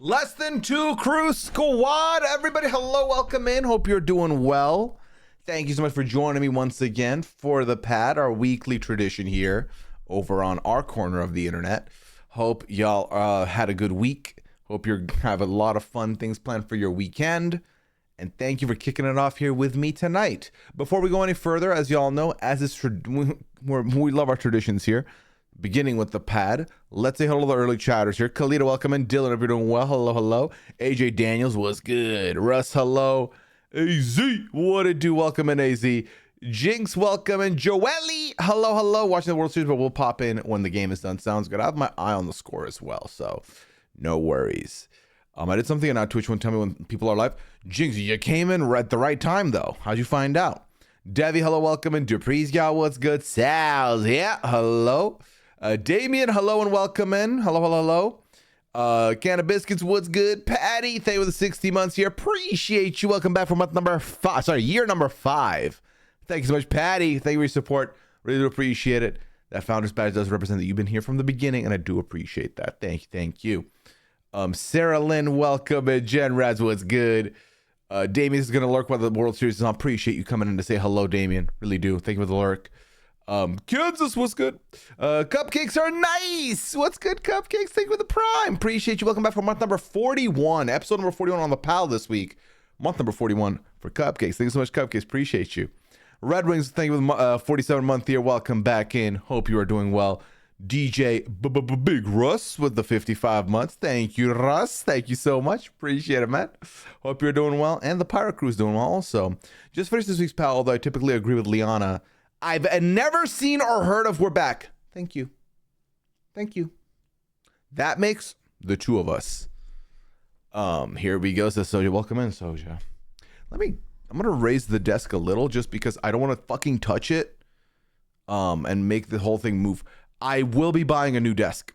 Less than two crew squad. Everybody, hello, welcome in. Hope you're doing well. Thank you so much for joining me once again for the pad, our weekly tradition here over on our corner of the internet. Hope y'all had a good week. Hope you have a lot of fun things planned for your weekend. And thank you for kicking it off here with me tonight. Before we go any further, as y'all know, as is we love our traditions here. Beginning with the pad, let's say hello to the early chatters here. Kalita, welcome in. Dylan, if you're doing well, hello, hello. AJ Daniels, what's good? Russ, hello. AZ, what it do? Welcome in, AZ. Jinx, welcome in. Joelle, hello, hello. Watching the World Series, but we'll pop in when the game is done. Sounds good. I have my eye on the score as well, so no worries. I did something on Twitch. Won't tell me when people are live. Jinx, you came in at the right time, though. How'd you find out? Devi, hello, welcome in. Dupree's, y'all, what's good? Sal's, yeah, hello. Damien, hello and welcome in. Hello, hello, hello. Can of Biscuits, what's good? Patty, thank you for the 60 months here. Appreciate you. Welcome back for month number 5. Sorry, year number 5. Thank you so much, Patty. Thank you for your support. Really do appreciate it. That Founders Badge does represent that you've been here from the beginning, and I do appreciate that. Thank you, thank you. Sarah Lynn, welcome in. Jen Rads, what's good? Damien is going to lurk while the World Series is on. Appreciate you coming in to say hello, Damien. Really do. Thank you for the lurk. Kansas, what's good? Cupcakes are nice. What's good, Cupcakes? Thank you for the prime. Appreciate you. Welcome back for month number 41. Episode number 41 on the PAL this week. Month number 41 for Cupcakes. Thank you so much, Cupcakes. Appreciate you. Red Wings, thank you for the 47 month here. Welcome back in. Hope you are doing well. DJ Big Russ with the 55 months. Thank you, Russ. Thank you so much. Appreciate it, man. Hope you're doing well. And the Pirate Crew's doing well also. Just finished this week's PAL, although I typically agree with Liana. I've never seen or heard of We're Back. Thank you. Thank you. That makes the two of us. Here we go, says Soja. Welcome in, Soja. I'm gonna raise the desk a little just because I don't want to fucking touch it and make the whole thing move. I will be buying a new desk.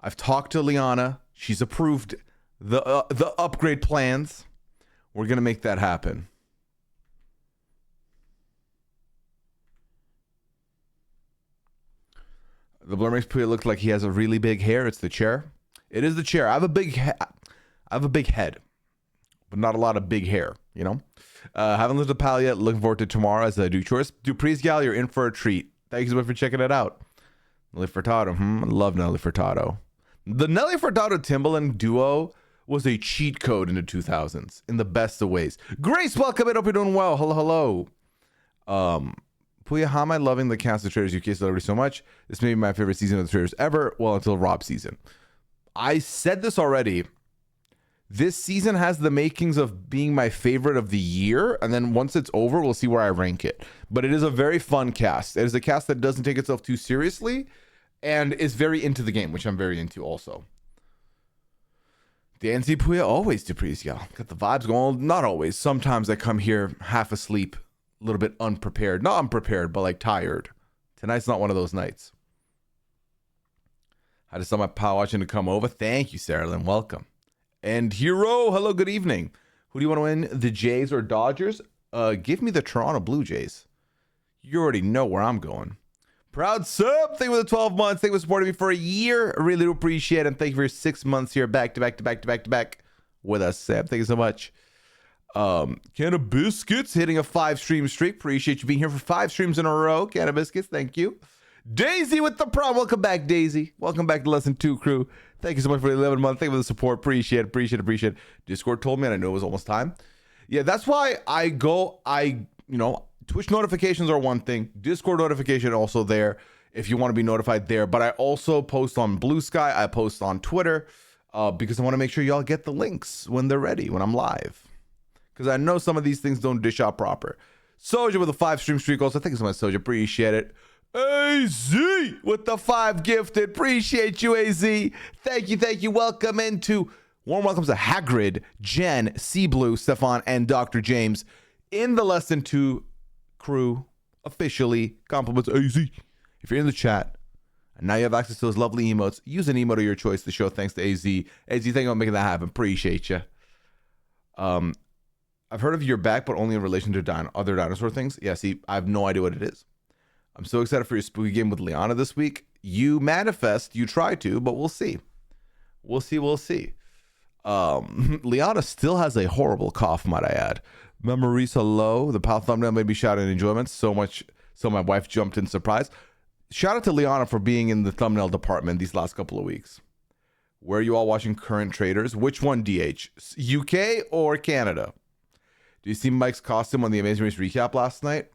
I've talked to Liana. She's approved the upgrade plans. We're gonna make that happen. The blur makes Pooya look like he has a really big hair. It's the chair. It is the chair. I have a big head, but not a lot of big hair, you know? Haven't lived a pal yet. Looking forward to tomorrow as I do chores. Dupree's gal, you're in for a treat. Thank you so much for checking it out. Nelly Furtado. I love Nelly Furtado. The Nelly Furtado Timbaland duo was a cheat code in the 2000s in the best of ways. Grace, welcome in. Hope you're doing well. Hello, hello. Pooya, how am I loving the cast of Traitors UK celebrity so much? This may be my favorite season of the Traitors ever. Well, until Rob's season. I said this already. This season has the makings of being my favorite of the year. And then once it's over, we'll see where I rank it. But it is a very fun cast. It is a cast that doesn't take itself too seriously and is very into the game, which I'm very into also. DNC Pooya, always Dupree's, y'all. Got the vibes going. Not always. Sometimes I come here half asleep. A little bit unprepared. Not unprepared, but like tired. Tonight's not one of those nights. I just saw my pal watching to come over. Thank you, Sarah Lynn. Welcome. And Hero, hello, good evening. Who do you want to win, the Jays or Dodgers? Give me the Toronto Blue Jays. You already know where I'm going. Proud sub, thank you for the 12 months. Thank you for supporting me for a year. I really do appreciate it. And thank you for your 6 months here back to back with us, Sam. Thank you so much. Can of Biscuits hitting a 5-stream streak. Appreciate you being here for 5 streams in a row. Can of Biscuits, thank you. Daisy with the prom. Welcome back, Daisy. Welcome back to Lesson 2 crew. Thank you so much for the 11 month. Thank you for the support. Appreciate it. Discord told me, and I knew it was almost time. Yeah, that's why Twitch notifications are one thing. Discord notification also there if you want to be notified there. But I also post on Blue Sky. I post on Twitter because I want to make sure y'all get the links when they're ready, when I'm live. Because I know some of these things don't dish out proper. Soja with a 5-stream streak also. Thank you so much, Soja. Appreciate it. AZ with the 5 gifted. Appreciate you, AZ. Thank you. Welcome into warm welcomes to Hagrid, Jen, C Blue, Stefan, and Dr. James in the Lesson 2 crew. Officially, compliments AZ. If you're in the chat and now you have access to those lovely emotes, use an emote of your choice to show thanks to AZ. AZ, thank you for making that happen. Appreciate you. I've heard of your back, but only in relation to other dinosaur things. Yeah, see, I have no idea what it is. I'm so excited for your spooky game with Liana this week. You manifest, you try to, but we'll see. We'll see. Liana still has a horrible cough, might I add. Memories hello. The pal thumbnail made me shout in enjoyment so much so my wife jumped in surprise. Shout out to Liana for being in the thumbnail department these last couple of weeks. Where are you all watching current Traitors? Which one, DH? UK or Canada? Do you see Mike's costume on the Amazing Race recap last night?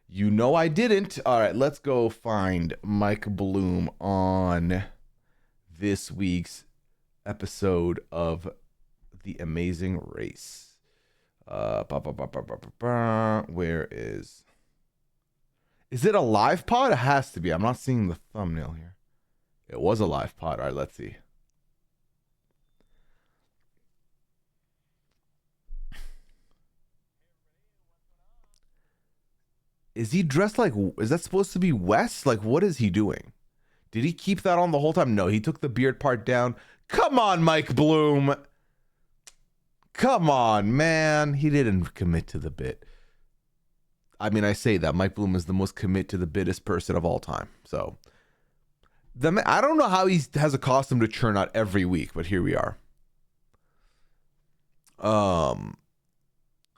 You know I didn't. All right, let's go find Mike Bloom on this week's episode of The Amazing Race. Where is it a live pod? It has to be. I'm not seeing the thumbnail here. It was a live pod. All right, let's see. Is he dressed like, is that supposed to be Wes? Like, what is he doing? Did he keep that on the whole time? No, he took the beard part down. Come on, Mike Bloom. Come on, man. He didn't commit to the bit. I mean, I say that. Mike Bloom is the most commit to the bitest person of all time. So, I don't know how he has a costume to churn out every week, but here we are.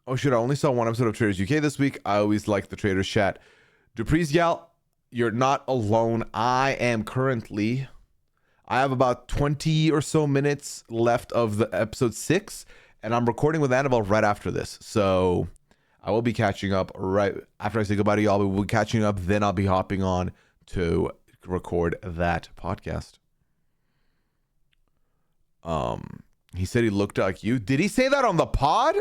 Oh shit, I only saw one episode of Traitors UK this week. I always like the Traitors chat. Dupree's Gal, you're not alone. I have about 20 or so minutes left of the episode 6, and I'm recording with Annabelle right after this. So I will be catching up right after I say goodbye to y'all. We'll be catching up, then I'll be hopping on to record that podcast. He said he looked like you. Did he say that on the pod?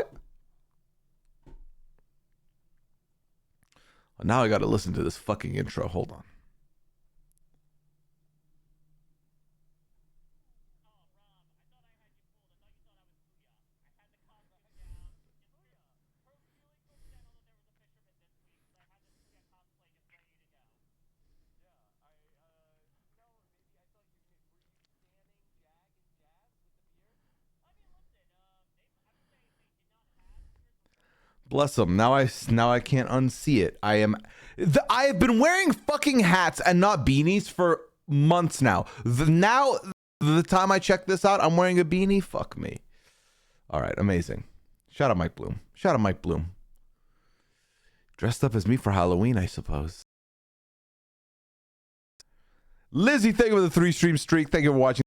Now I got to listen to this fucking intro. Hold on. Bless them. Now I can't unsee it. I have been wearing fucking hats and not beanies for months now. The time I check this out, I'm wearing a beanie. Fuck me. All right, amazing. Shout out Mike Bloom. Shout out Mike Bloom. Dressed up as me for Halloween, I suppose. Lizzie, thank you for the 3-stream streak. Thank you for watching.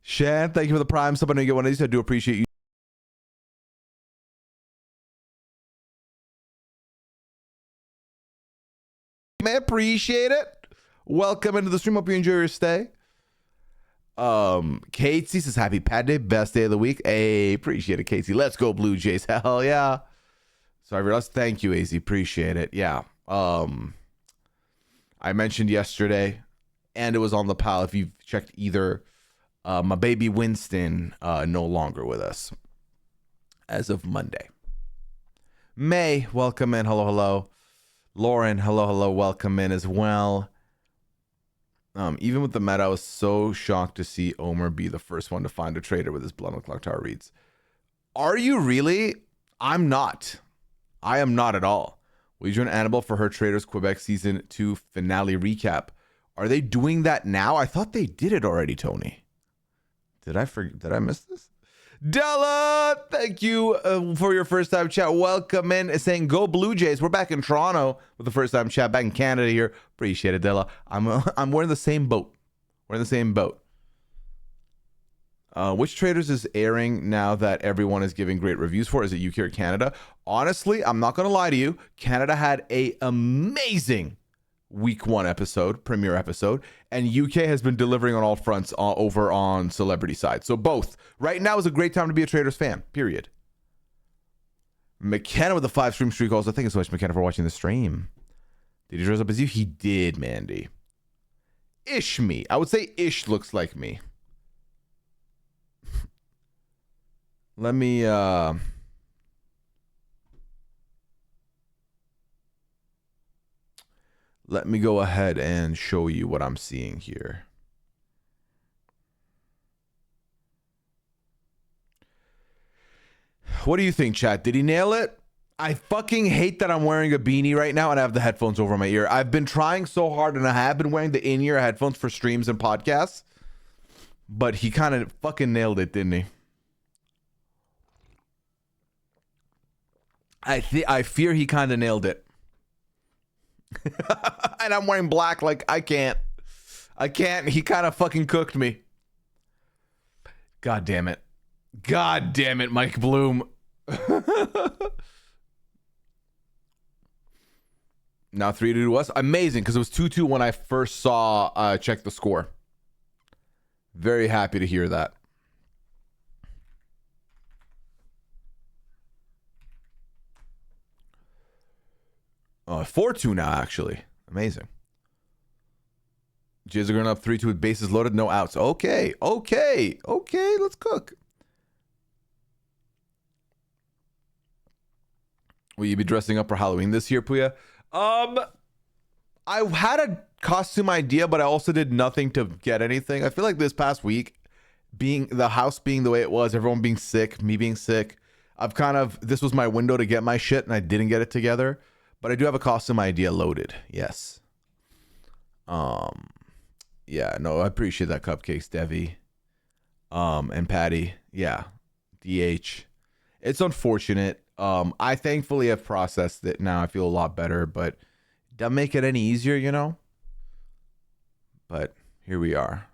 Shan, thank you for the prime. Somebody get one of these. I do appreciate you. Man, appreciate it. Welcome into the stream. Hope you enjoy your stay. Casey says happy Pad Day, best day of the week. Hey, appreciate it, Casey. Let's go Blue Jays. Hell yeah. Sorry, realize. Thank you, AZ. Appreciate it. Yeah. I mentioned yesterday, and it was on the pal. If you've checked either, my baby Winston no longer with us as of Monday. May, welcome in. Hello, hello. Lauren, hello, hello. Welcome in as well. Even with the meta, I was so shocked to see Omer be the first one to find a traitor with his Blood on the Clock Tower reads. Are you really? I'm not. I am not at all. Will you join Annabelle for her Traitors Quebec Season 2 finale recap? Are they doing that now? I thought they did it already, Tony. Did I miss this? Della, thank you for your first time chat. Welcome in, saying go Blue Jays. We're back in Toronto with the first time chat. Back in Canada here. Appreciate it, Della. We're in the same boat. We're in the same boat. Which Traitors is airing now that everyone is giving great reviews for? Is it UK or Canada? Honestly, I'm not gonna lie to you. Canada had a amazing week 1 episode, premiere episode, and UK has been delivering on all fronts over on celebrity side. So both. Right now is a great time to be a Traitors fan, period. McKenna with the 5-stream streak also. Thank you so much, McKenna, for watching the stream. Did he dress up as you? He did, Mandy. Ish me. I would say Ish looks like me. Let me go ahead and show you what I'm seeing here. What do you think, chat? Did he nail it? I fucking hate that I'm wearing a beanie right now and I have the headphones over my ear. I've been trying so hard and I have been wearing the in-ear headphones for streams and podcasts. But he kind of fucking nailed it, didn't he? I fear he kind of nailed it. And I'm wearing black, like I can't. He kind of fucking cooked me. God damn it. God damn it, Mike Bloom. Now 3-2 to us. Amazing, because it was 2-2 when I first saw check the score. Very happy to hear that. Oh, 4-2 now, actually. Amazing. Jays are going up 3-2 with bases loaded, no outs. Okay, let's cook. Will you be dressing up for Halloween this year, Pooya? I had a costume idea, but I also did nothing to get anything. I feel like this past week, being the house being the way it was, everyone being sick, me being sick, this was my window to get my shit, and I didn't get it together. But I do have a costume idea loaded. Yes. Yeah, no, I appreciate that, Cupcakes, Devi. And Patty. Yeah. DH. It's unfortunate. I thankfully have processed it now. I feel a lot better, but it doesn't make it any easier, you know? But here we are.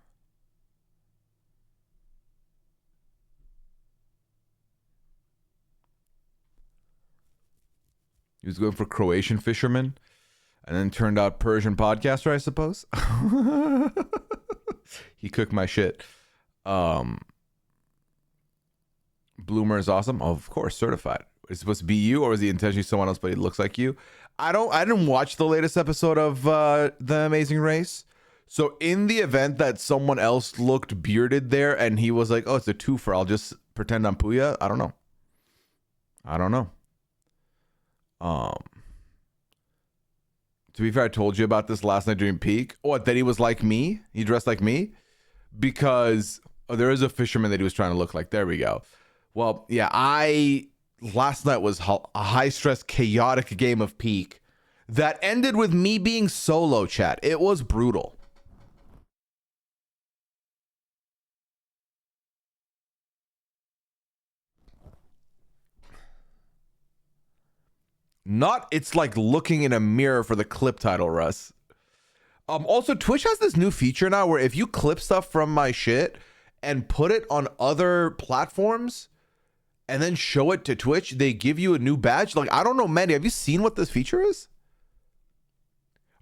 He was going for Croatian fisherman and then turned out Persian podcaster, I suppose. He cooked my shit. Bloomer is awesome. Oh, of course, certified. Is it supposed to be you, or is he intentionally someone else but he looks like you? I didn't watch the latest episode of The Amazing Race. So in the event that someone else looked bearded there and he was like, oh, it's a twofer, I'll just pretend I'm Pooya. I don't know. To be fair, I told you about this last night during peak. What, that he was like me? He dressed like me? Because there is a fisherman that he was trying to look like. There we go. Well, yeah, last night was a high-stress, chaotic game of peak that ended with me being solo, chat. It was brutal. It's like looking in a mirror for the clip title, Russ. Also, Twitch has this new feature now where if you clip stuff from my shit and put it on other platforms and then show it to Twitch, they give you a new badge. Like, I don't know, Mandy, have you seen what this feature is?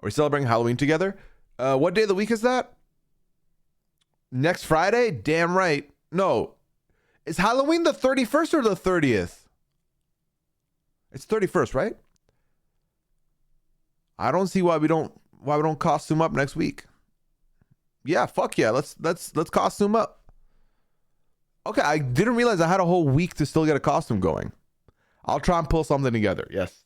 Are we celebrating Halloween together? What day of the week is that? Next Friday? Damn right. No. Is Halloween the 31st or the 30th? It's 31st, right? I don't see why we don't costume up next week. Yeah, fuck yeah. Let's costume up. Okay, I didn't realize I had a whole week to still get a costume going. I'll try and pull something together. Yes.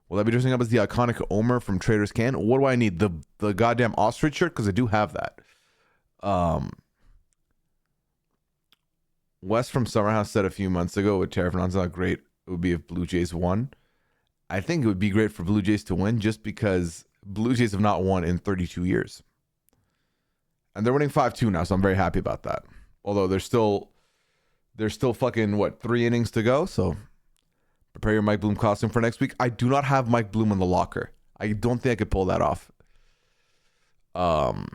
Will I be dressing up as the iconic Omer from Traitors Can? What do I need? The goddamn ostrich shirt? Because I do have that. Wes from Summerhouse said a few months ago with Terrafernon's not great. It would be if Blue Jays won. I think it would be great for Blue Jays to win just because Blue Jays have not won in 32 years. And they're winning 5-2 now, so I'm very happy about that. Although there's still fucking, 3 innings to go, so prepare your Mike Bloom costume for next week. I do not have Mike Bloom in the locker. I don't think I could pull that off. And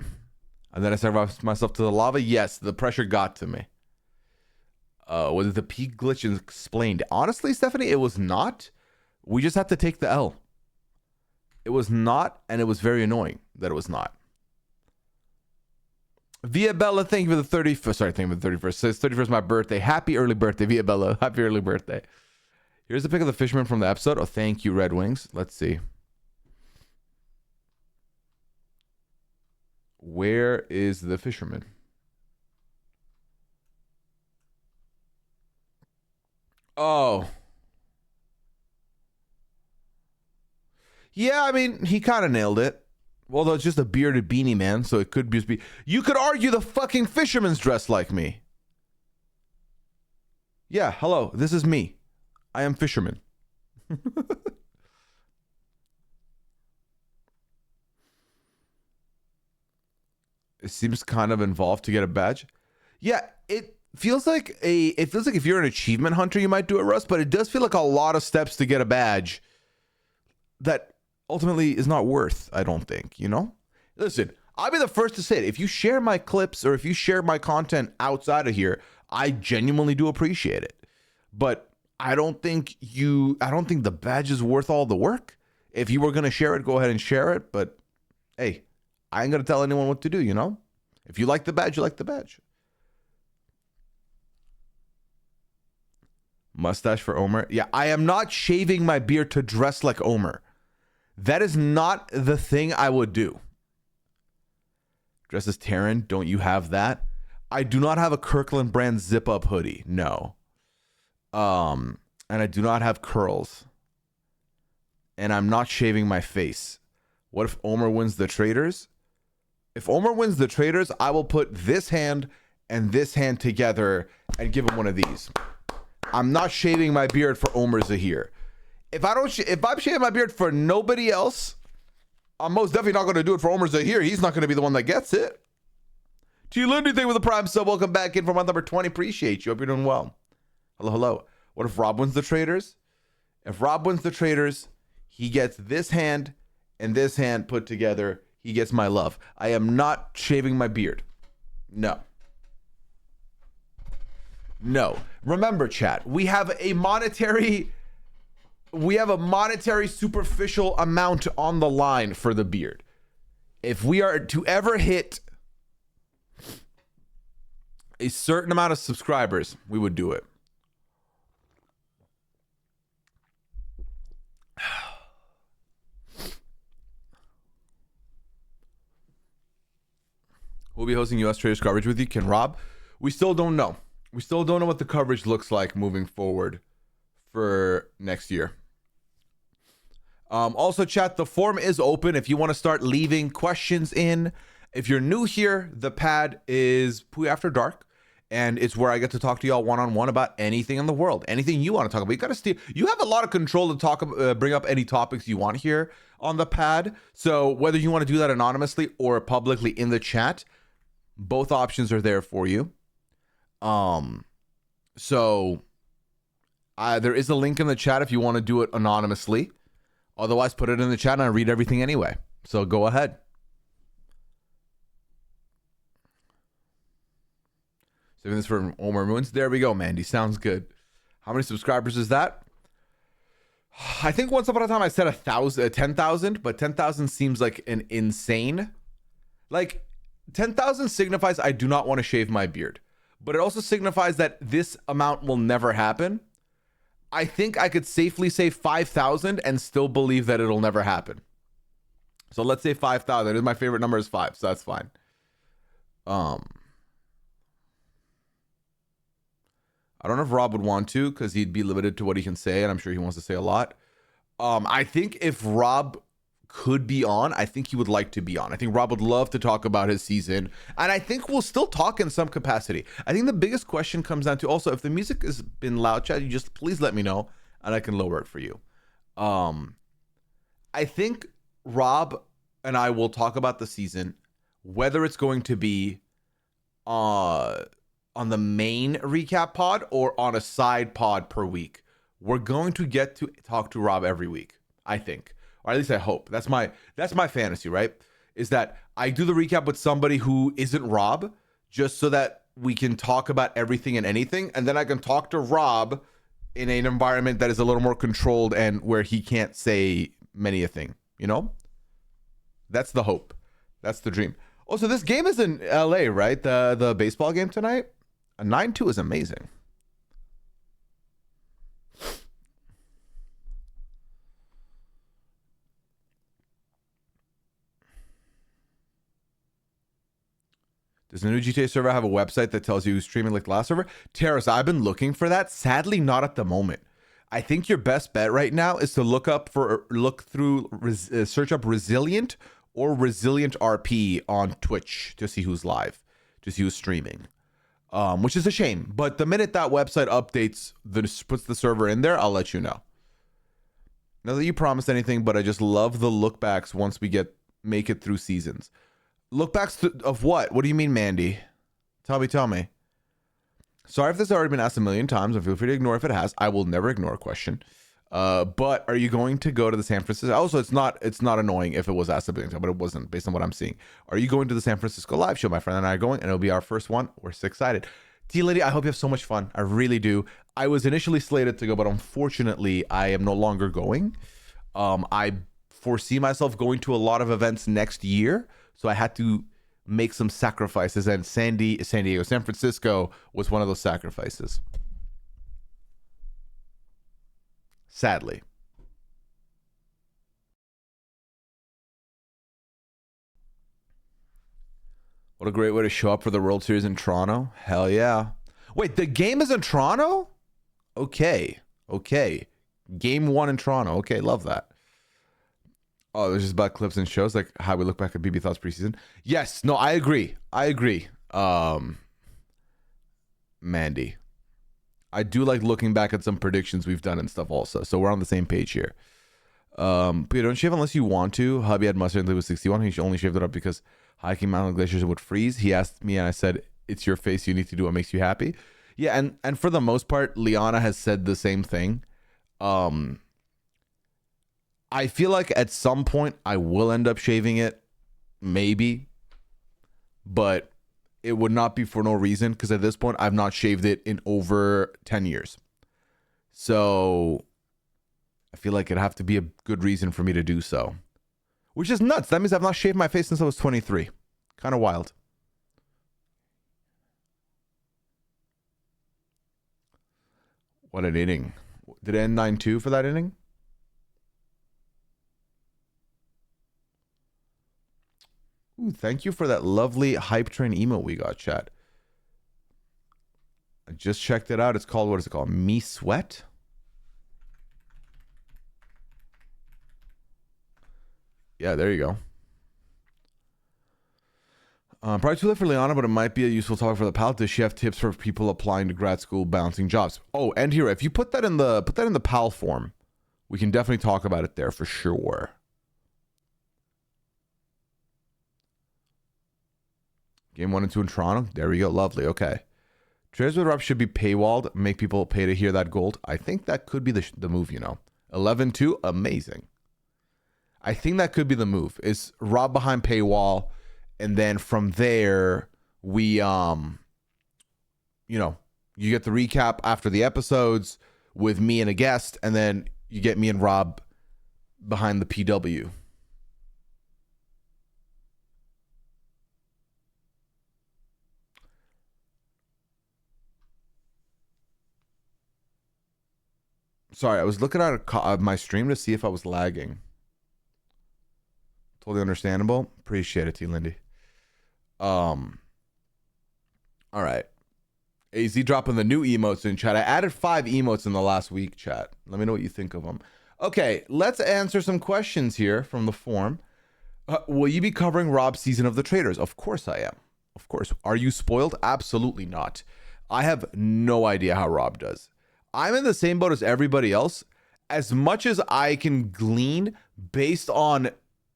then I sacrificed myself to the lava. Yes, the pressure got to me. Was it the peak glitch explained? Honestly, Stephanie, it was not. We just had to take the L. It was not, and it was very annoying that it was not. Via Bella, thank you for the 31st. Sorry, thank you for the 31st. Says 31st my birthday. Happy early birthday, Via Bella. Happy early birthday. Here's a pic of the fisherman from the episode. Oh, thank you, Red Wings. Let's see. Where is the fisherman? Oh. Yeah, I mean, he kind of nailed it. Although it's just a bearded beanie man, so it could just be... You could argue the fucking fisherman's dressed like me. Yeah, hello, this is me. I am fisherman. It seems kind of involved to get a badge. Yeah, it feels like if you're an achievement hunter, you might do it, Russ, but it does feel like a lot of steps to get a badge that ultimately is not worth, I don't think, you know? Listen, I'll be the first to say it. If you share my clips or if you share my content outside of here, I genuinely do appreciate it. But I don't think the badge is worth all the work. If you were going to share it, go ahead and share it. But hey, I ain't going to tell anyone what to do, you know? If you like the badge, you like the badge. Mustache for Omer. Yeah, I am not shaving my beard to dress like Omer. That is not the thing I would do. Dress as Taryn, don't you have that? I do not have a Kirkland brand zip-up hoodie. No. And I do not have curls. And I'm not shaving my face. What if Omer wins the Traitors? If Omer wins the Traitors, I will put this hand and this hand together and give him one of these. I'm not shaving my beard for Omer Zahir. If I'm shaving my beard for nobody else, I'm most definitely not going to do it for Omer Zahir. He's not going to be the one that gets it. Do you learn anything with a Prime sub? Welcome back in for month number 20. Appreciate you. Hope you're doing well. Hello. What if Rob wins the Traitors? If Rob wins the Traitors, he gets this hand and this hand put together. He gets my love. I am not shaving my beard. No. Remember, chat, we have a monetary superficial amount on the line for the beard. If we are to ever hit a certain amount of subscribers, we would do it. We'll be hosting US Traitors coverage with you. Can Rob? We still don't know. We still don't know what the coverage looks like moving forward for next year. Also, chat, the forum is open if you want to start leaving questions in. If you're new here, the pad is Pooya After Dark, and it's where I get to talk to y'all one-on-one about anything in the world, anything you want to talk about. You have a lot of control to bring up any topics you want here on the pad. So whether you want to do that anonymously or publicly in the chat, both options are there for you. So there is a link in the chat if you want to do it anonymously. Otherwise, put it in the chat and I read everything anyway. So go ahead. Saving this for Omer Moons. There we go, Mandy. Sounds good. How many subscribers is that? I think once upon a time I said 10,000, but 10,000 seems like an insane. Like 10,000 signifies I do not want to shave my beard, but it also signifies that this amount will never happen. I think I could safely say 5,000 and still believe that it'll never happen. So let's say 5,000. My favorite number is 5, so that's fine. I don't know if Rob would want to because he'd be limited to what he can say, and I'm sure he wants to say a lot. I think if Rob could be on, I think he would like to be on. I think Rob would love to talk about his season, and I think we'll still talk in some capacity. I think the biggest question comes down to also if the music has been loud, chat, you just please let me know and I can lower it for you. I think Rob and I will talk about the season, whether it's going to be on the main recap pod or on a side pod per week. We're going to get to talk to Rob every week, I think. Or at least I hope. That's my fantasy, right? Is that I do the recap with somebody who isn't Rob, just so that we can talk about everything and anything, and then I can talk to Rob in an environment that is a little more controlled and where he can't say many a thing, you know? That's the hope. That's the dream. Also, this game is in LA, right? The baseball game tonight? A 9-2 is amazing. Does the new GTA server have a website that tells you who's streaming like the last server? Terrace, I've been looking for that. Sadly, not at the moment. I think your best bet right now is to search up Resilient or Resilient RP on Twitch to see who's live, to see who's streaming. which is a shame. But the minute that website updates, puts the server in there, I'll let you know. Not that you promised anything, but I just love the look backs once we make it through seasons. Look backs of what? What do you mean, Mandy? Tell me. Sorry if this has already been asked a million times, and feel free to ignore if it has. I will never ignore a question. But are you going to go to the San Francisco? Also, it's not annoying if it was asked a billion times, but it wasn't based on what I'm seeing. Are you going to the San Francisco live show? My friend and I are going, and it'll be our first one. We're so excited. T Lady, I hope you have so much fun. I really do. I was initially slated to go, but unfortunately, I am no longer going. I foresee myself going to a lot of events next year, so I had to make some sacrifices, and San Francisco was one of those sacrifices. Sadly. What a great way to show up for the World Series in Toronto. Hell yeah. Wait, the game is in Toronto? Okay. Game 1 in Toronto. Okay, love that. Oh, there's just about clips and shows, like how we look back at BB Thoughts preseason. Yes, no, I agree. Mandy. I do like looking back at some predictions we've done and stuff also. So we're on the same page here. But don't shave unless you want to. Hubby had mustard until he was 61. He only shaved it up because hiking mountain glaciers would freeze. He asked me and I said, it's your face. You need to do what makes you happy. Yeah, and for the most part, Liana has said the same thing. I feel like at some point I will end up shaving it. Maybe. But it would not be for no reason, because at this point I've not shaved it in over 10 years. So I feel like it'd have to be a good reason for me to do so. Which is nuts. That means I've not shaved my face since I was 23. Kind of wild. What an inning. Did it end 9-2 for that inning? Ooh, thank you for that lovely hype train emote we got, chat. I just checked it out. It's called, what is it called? Me Sweat? Yeah, there you go. Probably too late for Liana, but it might be a useful topic for the pal. Does she have tips for people applying to grad school balancing jobs? Oh, and here, if you put that in the pal form, we can definitely talk about it there for sure. Game 1 and 2 in Toronto. There we go. Lovely. Okay. Traitors with Rob should be paywalled. Make people pay to hear that gold. I think that could be the move, 11-2. Amazing. I think that could be the move. Is Rob behind paywall, and then from there we you get the recap after the episodes with me and a guest, and then you get me and Rob behind the PW. Sorry, I was looking at my stream to see if I was lagging. Totally understandable. Appreciate it, T. Lindy. All right. AZ dropping the new emotes in chat. I added 5 emotes in the last week, chat. Let me know what you think of them. Okay, let's answer some questions here from the forum. Will you be covering Rob's season of the Traitors? Of course I am. Of course. Are you spoiled? Absolutely not. I have no idea how Rob does. I'm in the same boat as everybody else. As much as I can glean based on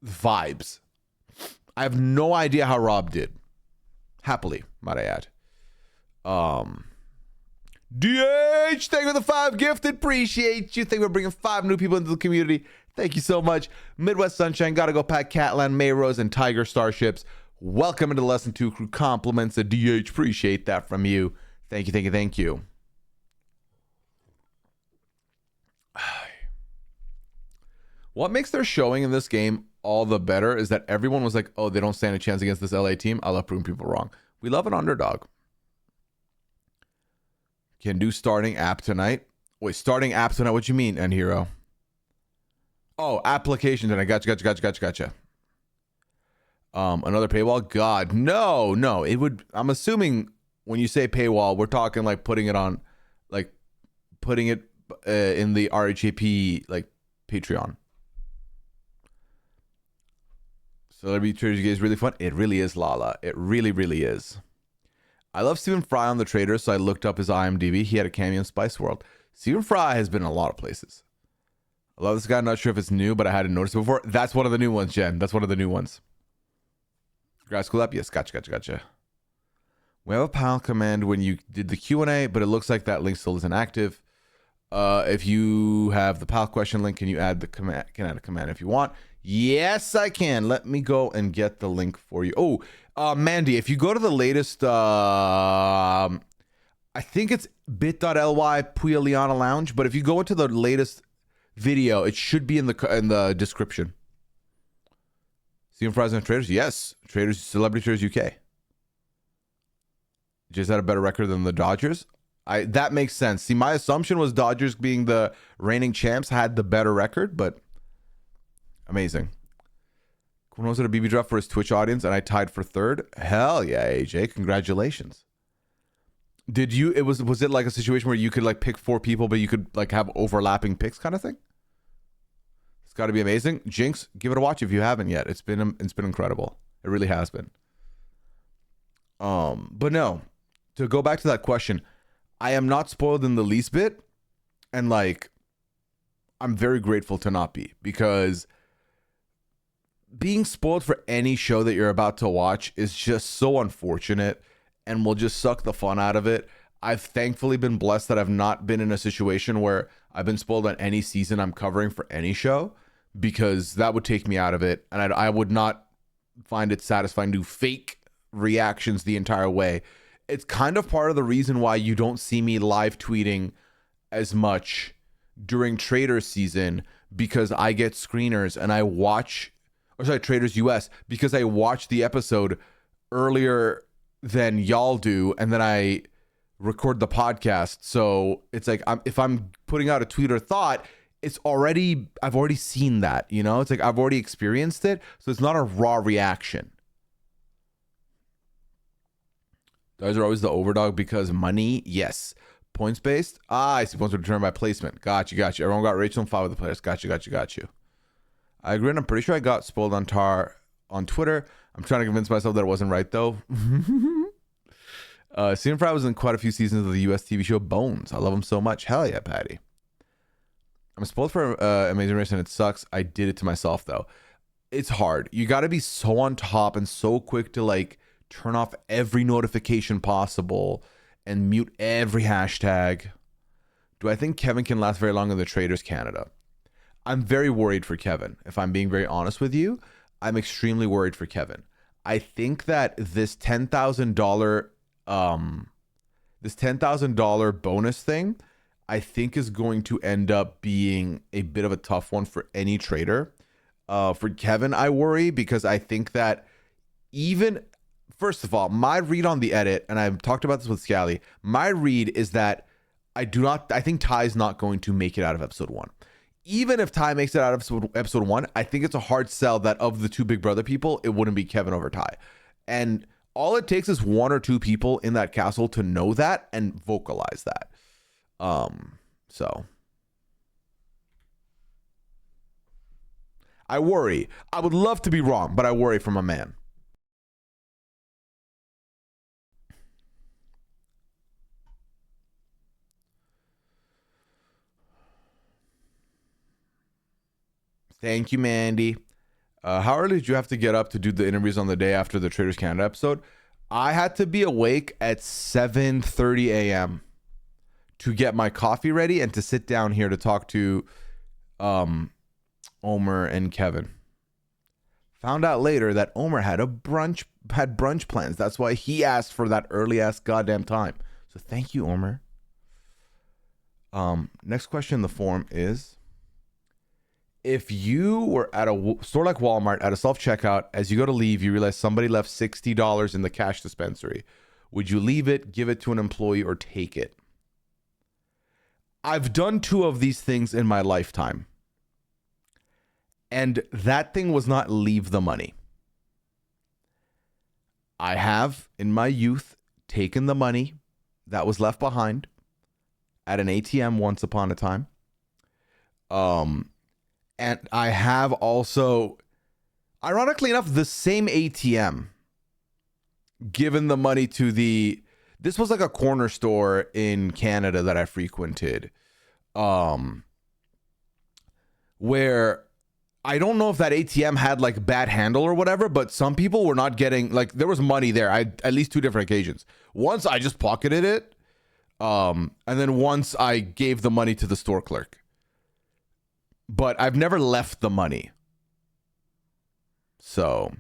vibes, I have no idea how Rob did. Happily, might I add. DH, thank you for the 5 gifted. Appreciate you. Thank you for bringing 5 new people into the community. Thank you so much. Midwest Sunshine, Gotta Go Pack, Catland, Mayrose, and Tiger Starships. Welcome into Lesson 2 crew. Compliments of DH. Appreciate that from you. Thank you. What makes their showing in this game all the better is that everyone was like, oh, they don't stand a chance against this LA team. I love proving people wrong. We love an underdog. Can do starting app tonight. Wait, starting app tonight? What you mean, N Hero? Oh, application tonight. Gotcha. Another paywall? God, no. It would. I'm assuming when you say paywall, we're talking like putting it on, like putting it in the RHAP like Patreon. Celebrity Traitors is really fun. It really is, Lala. It really is. I love Stephen Fry on the Traitors, so I looked up his IMDb. He had a cameo in Spice World. Stephen Fry has been in a lot of places. I love this guy. I'm not sure if it's new, but I hadn't noticed it before. That's one of the new ones, Jen. That's one of the new ones. Grad school up? Yes, gotcha. We have a PAL command when you did the Q&A, but it looks like that link still isn't active. If you have the PAL question link, can you add the command? Can add a command if you want. Yes, I can. Let me go and get the link for you. Oh, Mandy, if you go to the latest, I think it's bit.ly Pooya Liana Lounge, but if you go into the latest video, it should be in the description. Stephen Fry's on Traitors? Yes. Traitors, Celebrity Traitors UK. Just had a better record than the Dodgers. That makes sense. See, my assumption was Dodgers being the reigning champs had the better record, but amazing. When was it a BB draft for his Twitch audience and I tied for third? Hell yeah, AJ. Congratulations. Did you, was it like a situation where you could like pick 4 people, but you could like have overlapping picks kind of thing? It's got to be amazing. Jinx, give it a watch if you haven't yet. It's been incredible. It really has been. But no, to go back to that question, I am not spoiled in the least bit. And like, I'm very grateful to not be, because being spoiled for any show that you're about to watch is just so unfortunate and will just suck the fun out of it. I've thankfully been blessed that I've not been in a situation where I've been spoiled on any season I'm covering for any show, because that would take me out of it. And I would not find it satisfying to fake reactions the entire way. It's kind of part of the reason why you don't see me live tweeting as much during Traitors season, because I get screeners and I watch, Traitors US, because I watch the episode earlier than y'all do, and then I record the podcast. So it's like, if I'm putting out a tweet or thought, I've already seen that, you know? It's like I've already experienced it, so it's not a raw reaction. Guys are always the overdog because money. Yes. Points based. I see. Points are determined by placement. Got you. Everyone got Rachel and 5 with the players. Got you. I agree. And I'm pretty sure I got spoiled on Tar on Twitter. I'm trying to convince myself that it wasn't right though. Stephen Fry was in quite a few seasons of the US TV show Bones. I love him so much. Hell yeah, Patty. I'm spoiled for Amazing Race and it sucks. I did it to myself though. It's hard. You got to be so on top and so quick to like turn off every notification possible and mute every hashtag. Do I think Kevin can last very long in the Traitors Canada? I'm very worried for Kevin. If I'm being very honest with you, I'm extremely worried for Kevin. I think that this $10,000 bonus thing, I think is going to end up being a bit of a tough one for any trader. For Kevin, I worry, because I think that first of all, my read on the edit, and I've talked about this with Scally, my read is that I think Ty's not going to make it out of episode 1. Even if Ty makes it out of episode 1, I think it's a hard sell that of the 2 Big Brother people, it wouldn't be Kevin over Ty. And all it takes is 1 or 2 people in that castle to know that and vocalize that. So I worry. I would love to be wrong, but I worry for my man. Thank you, Mandy. How early did you have to get up to do the interviews on the day after the Traitors Canada episode? I had to be awake at 7:30 a.m. to get my coffee ready and to sit down here to talk to Omer and Kevin. Found out later that Omer had brunch plans. That's why he asked for that early ass goddamn time. So thank you, Omer. Next question in the form is, if you were at a store like Walmart at a self-checkout, as you go to leave, you realize somebody left $60 in the cash dispensary. Would you leave it, give it to an employee, or take it? I've done 2 of these things in my lifetime. And that thing was not leave the money. I have, in my youth, taken the money that was left behind at an ATM once upon a time. And I have also, ironically enough, the same ATM given the money to the This was like a corner store in Canada that I frequented, where I don't know if that ATM had like bad handle or whatever, but some people were not getting, like, there was money there. I at least 2 different occasions. Once I just pocketed it, and then once I gave the money to the store clerk. But I've never left the money. So,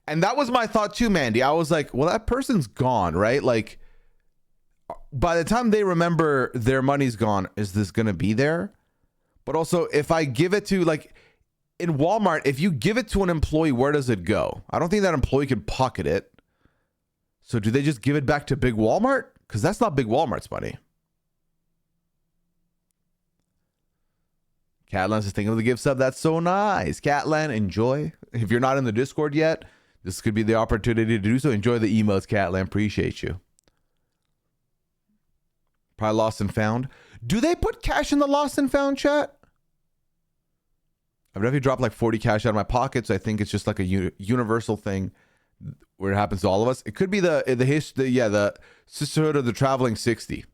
and that was my thought too, Mandy. I was like, well, that person's gone, right? Like, by the time they remember their money's gone, is this going to be there? But also, if I give it to, like, in Walmart, if you give it to an employee, where does it go? I don't think that employee can pocket it. So do they just give it back to Big Walmart? Because that's not Big Walmart's money. Catlan is thinking of the gift sub. That's so nice. Catlan, enjoy. If you're not in the Discord yet, this could be the opportunity to do so. Enjoy the emotes, Catlan. Appreciate you. Probably lost and found. Do they put cash in the lost and found chat? I've definitely dropped like 40 cash out of my pocket, so I think it's just like a universal thing where it happens to all of us. It could be the Sisterhood of the Traveling 60.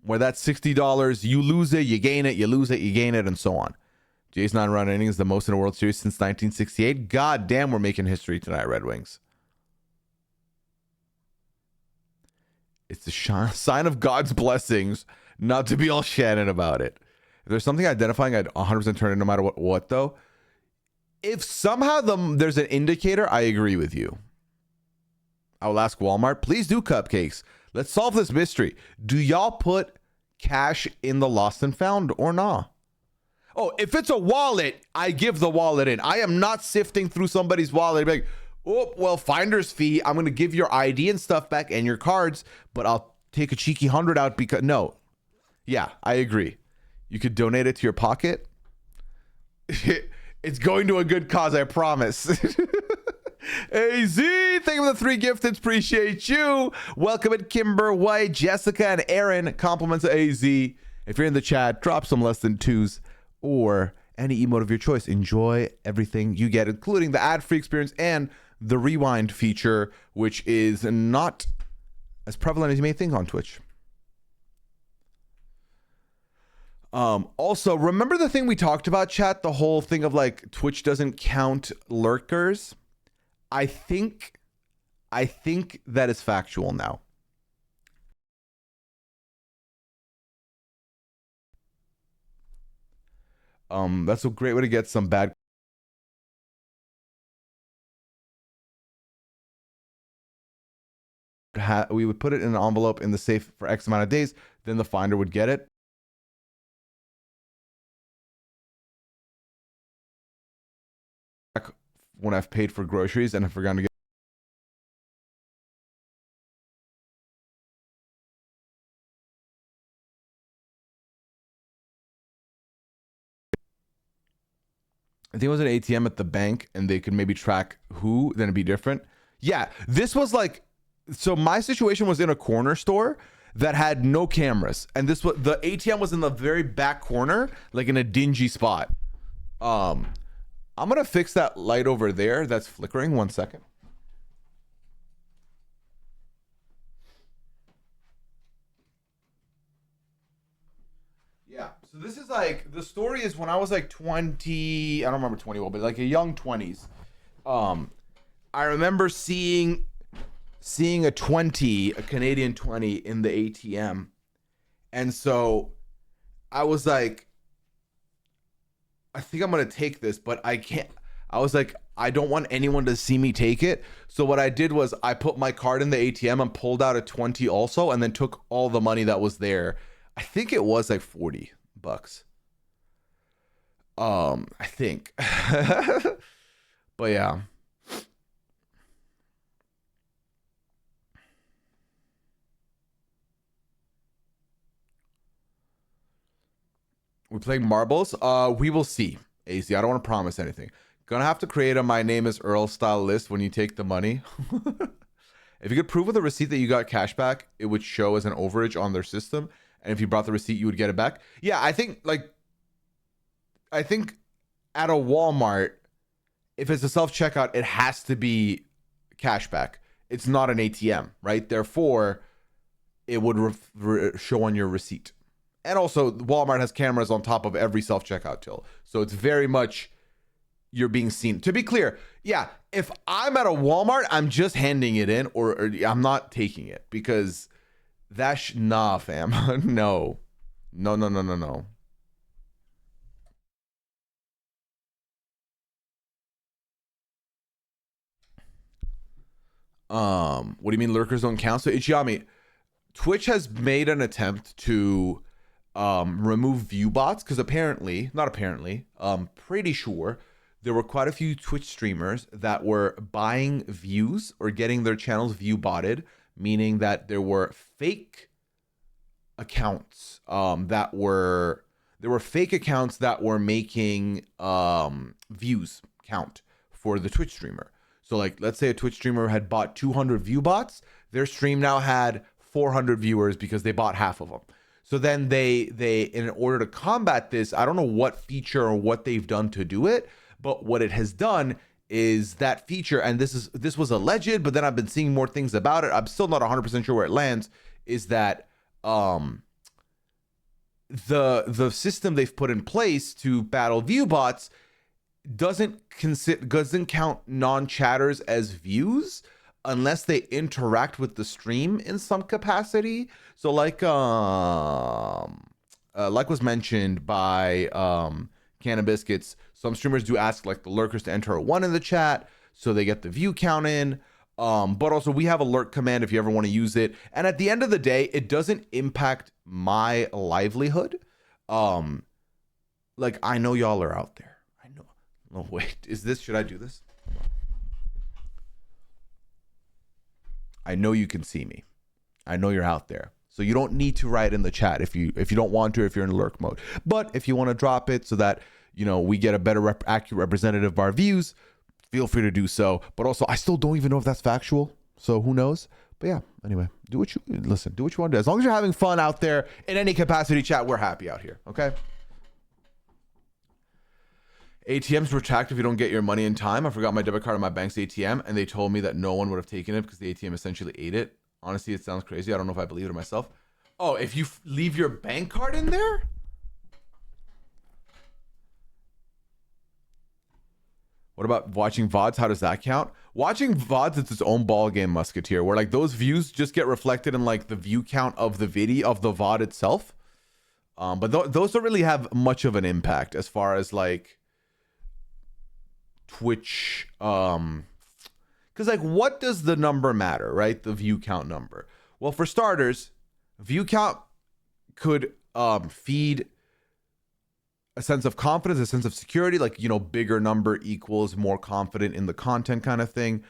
Where that's $60, you lose it, you gain it, you lose it, you gain it, and so on. Jay's non-run innings, the most in a World Series since 1968. God damn, we're making history tonight, Red Wings. It's the sign of God's blessings not to be all Shannon about it. If there's something identifying, I'd 100% turn it no matter what though. If somehow there's an indicator, I agree with you. I will ask Walmart, please do cupcakes. Let's solve this mystery. Do y'all put cash in the lost and found or not? Oh, if it's a wallet, I give the wallet in. I am not sifting through somebody's wallet and be like, oh, well, finder's fee. I'm going to give your ID and stuff back and your cards, but I'll take a cheeky 100 out because no. Yeah, I agree. You could donate it to your pocket. It's going to a good cause, I promise. AZ, thank you for the 3 gifted. Appreciate you. Welcome at Kimber White, Jessica, and Aaron. Compliments to AZ. If you're in the chat, drop some less than 2s or any emote of your choice. Enjoy everything you get, including the ad-free experience and the rewind feature, which is not as prevalent as you may think on Twitch. Also, remember the thing we talked about, chat? The whole thing of like Twitch doesn't count lurkers. I think that is factual now. That's a great way to get some bad. We would put it in an envelope in the safe for X amount of days. Then the finder would get it. When I've paid for groceries and have forgotten to I think it was an ATM at the bank and they could maybe track who, then it'd be different. Yeah, this was like, so my situation was in a corner store that had no cameras. And this was, the ATM was in the very back corner, like in a dingy spot. I'm going to fix that light over there that's flickering. 1 second. Yeah. So this is like, the story is when I was like 20, I don't remember 20 well, but like a young 20s. I remember seeing a 20, a Canadian 20 in the ATM. And so I was like, I think I'm going to take this, but I can't. I was like, I don't want anyone to see me take it. So what I did was I put my card in the ATM and pulled out a 20 also, and then took all the money that was there. I think it was like $40. I think. But yeah. We're playing marbles. We will see. AC, I don't want to promise anything. Gonna have to create a my name is Earl style list when you take the money. If you could prove with a receipt that you got cash back, it would show as an overage on their system. And if you brought the receipt, you would get it back. Yeah, I think at a Walmart, if it's a self-checkout, it has to be cash back. it's not an ATM, right? Therefore, it would show on your receipt. And also, Walmart has cameras on top of every self-checkout till. So it's very much you're being seen. To be clear, yeah, if I'm at a Walmart, I'm just handing it in or I'm not taking it because that's nah, fam. No. No, no, no, no, no. What do you mean lurkers don't count? So Ichiyami, Twitch has made an attempt to remove view bots because apparently, not apparently, pretty sure there were quite a few Twitch streamers that were buying views or getting their channels view botted, meaning that there were fake accounts there were fake accounts that were making views count for the Twitch streamer. So like let's say a Twitch streamer had bought 200 view bots, their stream now had 400 viewers because they bought half of them. So then they in order to combat this, I don't know what feature or what they've done to do it, but what it has done is that feature, and this was alleged, but then I've been seeing more things about it. I'm still not 100% sure where it lands, is that the system they've put in place to battle view bots doesn't count non-chatters as views unless they interact with the stream in some capacity. So like was mentioned by Canna Biscuits, some streamers do ask like the lurkers to enter a 1 in the chat so they get the view count in. But also we have a lurk command if you ever want to use it. And at the end of the day, it doesn't impact my livelihood. Like I know y'all are out there. I know. Oh wait, should I do this? I know you can see me. I know you're out there. So you don't need to write in the chat if you don't want to, if you're in lurk mode. But if you want to drop it so that, you know, we get a better accurate representative of our views, feel free to do so. But also, I still don't even know if that's factual. So who knows? But yeah, anyway, do what you want to do. As long as you're having fun out there in any capacity, chat, we're happy out here. Okay. ATMs retract if you don't get your money in time. I forgot my debit card on my bank's ATM, and they told me that no one would have taken it because the ATM essentially ate it. Honestly, it sounds crazy. I don't know if I believe it myself. Oh, if you leave your bank card in there? What about watching VODs? How does that count? Watching VODs, it's its own ball game, Musketeer, where like those views just get reflected in like the view count of the video of the VOD itself. But those don't really have much of an impact as far as like Twitch. Because like, what does the number matter, right? The view count number. Well, for starters, view count could feed a sense of confidence, a sense of security, like, you know, bigger number equals more confident in the content kind of thing.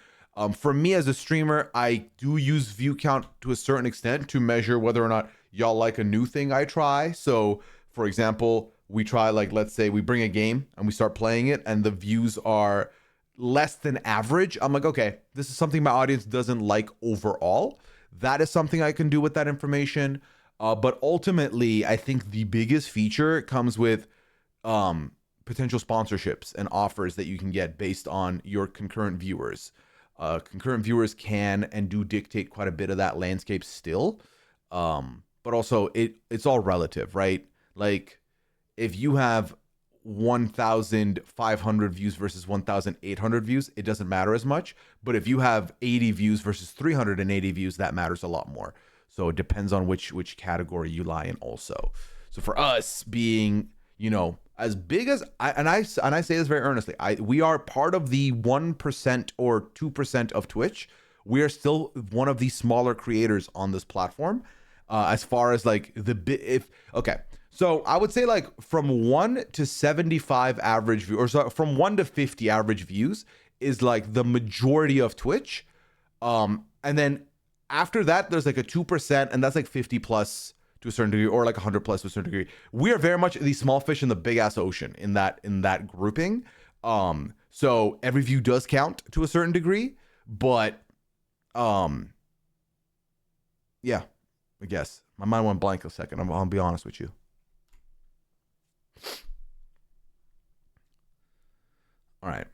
For me as a streamer, I do use view count to a certain extent to measure whether or not y'all like a new thing I try. So for example, we try, like, let's say we bring a game and we start playing it and the views are less than average. I'm like, okay, this is something my audience doesn't like overall. That is something I can do with that information. But ultimately, I think the biggest feature comes with potential sponsorships and offers that you can get based on your concurrent viewers. Concurrent viewers can and do dictate quite a bit of that landscape still. But also it's all relative, right? Like if you have 1,500 views versus 1,800 views, it doesn't matter as much. But if you have 80 views versus 380 views, that matters a lot more. So it depends on which category you lie in also. So for us being, you know, as big as I say this very earnestly, we are part of the 1% or 2% of Twitch. We are still one of the smaller creators on this platform. As far as like so I would say like from 1 to 75 average views, or so from 1 to 50 average views is like the majority of Twitch. And then after that, there's like a 2%, and that's like 50 plus to a certain degree, or like 100 plus to a certain degree. We are very much the small fish in the big ass ocean in that grouping. So every view does count to a certain degree, but yeah, I guess my mind went blank a second. I'll be honest with you. All right.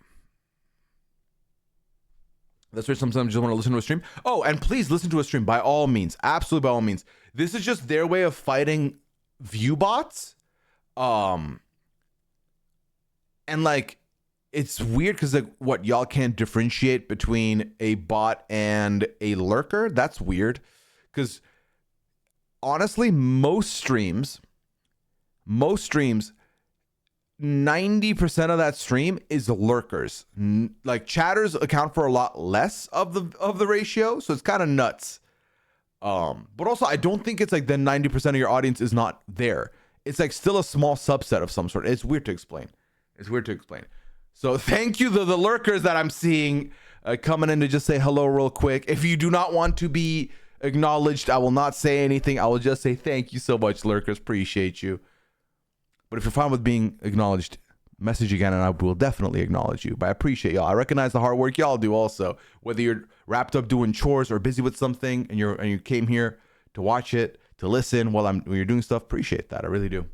That's why sometimes you just want to listen to a stream. Oh, and please listen to a stream by all means. Absolutely by all means. This is just their way of fighting view bots. And like, it's weird because like, what, y'all can't differentiate between a bot and a lurker? That's weird. Because honestly, most streams, 90% of that stream is lurkers. Like chatters account for a lot less of the ratio, so it's kind of nuts. But also I don't think it's like the 90% of your audience is not there. It's like still a small subset of some sort. It's weird to explain. So thank you the lurkers that I'm seeing coming in to just say hello real quick. If you do not want to be acknowledged, I will not say anything. I will just say thank you so much, lurkers. Appreciate you. But if you're fine with being acknowledged, message again and I will definitely acknowledge you. But I appreciate y'all. I recognize the hard work y'all do also. Whether you're wrapped up doing chores or busy with something and you came here to watch it, to listen when you're doing stuff, appreciate that. I really do.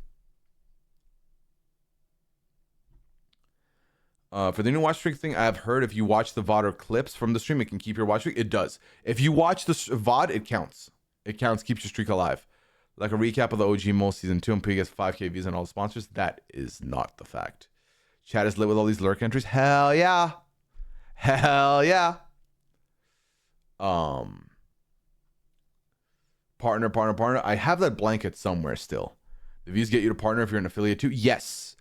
For the new watch streak thing, I've heard if you watch the VOD or clips from the stream, it can keep your watch streak. It does. If you watch the VOD, it counts. It counts, keeps your streak alive. Like a recap of the OG Mole Season 2 and Pooya gets 5K views and all the sponsors. That is not the fact. Chat is lit with all these lurk entries. Hell yeah. Hell yeah. Partner. I have that blanket somewhere still. The views get you to partner if you're an affiliate too. Yes.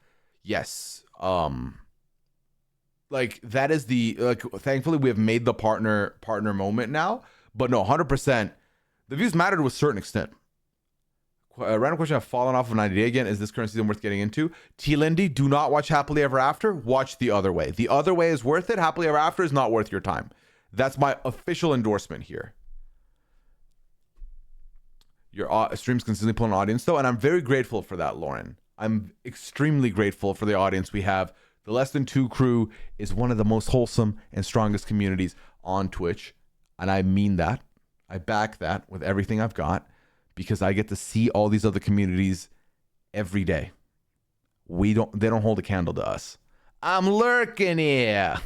Like that is thankfully we have made the partner moment now. But no, 100%. The views matter to a certain extent. Random question, I've fallen off of 90 Day again. Is this current season worth getting into? T. Lindy, do not watch Happily Ever After. Watch The Other Way. The Other Way is worth it. Happily Ever After is not worth your time. That's my official endorsement here. Your streams consistently pull an audience though, and I'm very grateful for that, Lauren. I'm extremely grateful for the audience we have. The Less Than Two crew is one of the most wholesome and strongest communities on Twitch, and I mean that. I back that with everything I've got. Because I get to see all these other communities every day. They don't hold a candle to us. I'm lurking here.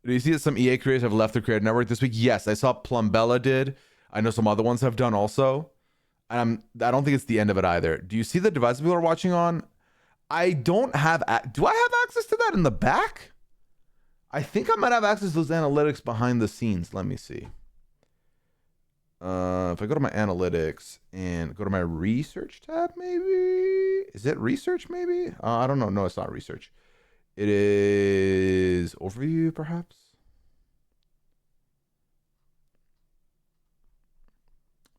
Do you see that some EA creators have left the creator network this week? Yes, I saw Plumbella did. I know some other ones have done also. And I don't think it's the end of it either. Do you see the device people are watching on? I don't have. Do I have access to that in the back? I think I might have access to those analytics behind the scenes. Let me see. If I go to my analytics and go to my research tab, maybe is it research? Maybe I don't know. No, it's not research. It is overview, perhaps.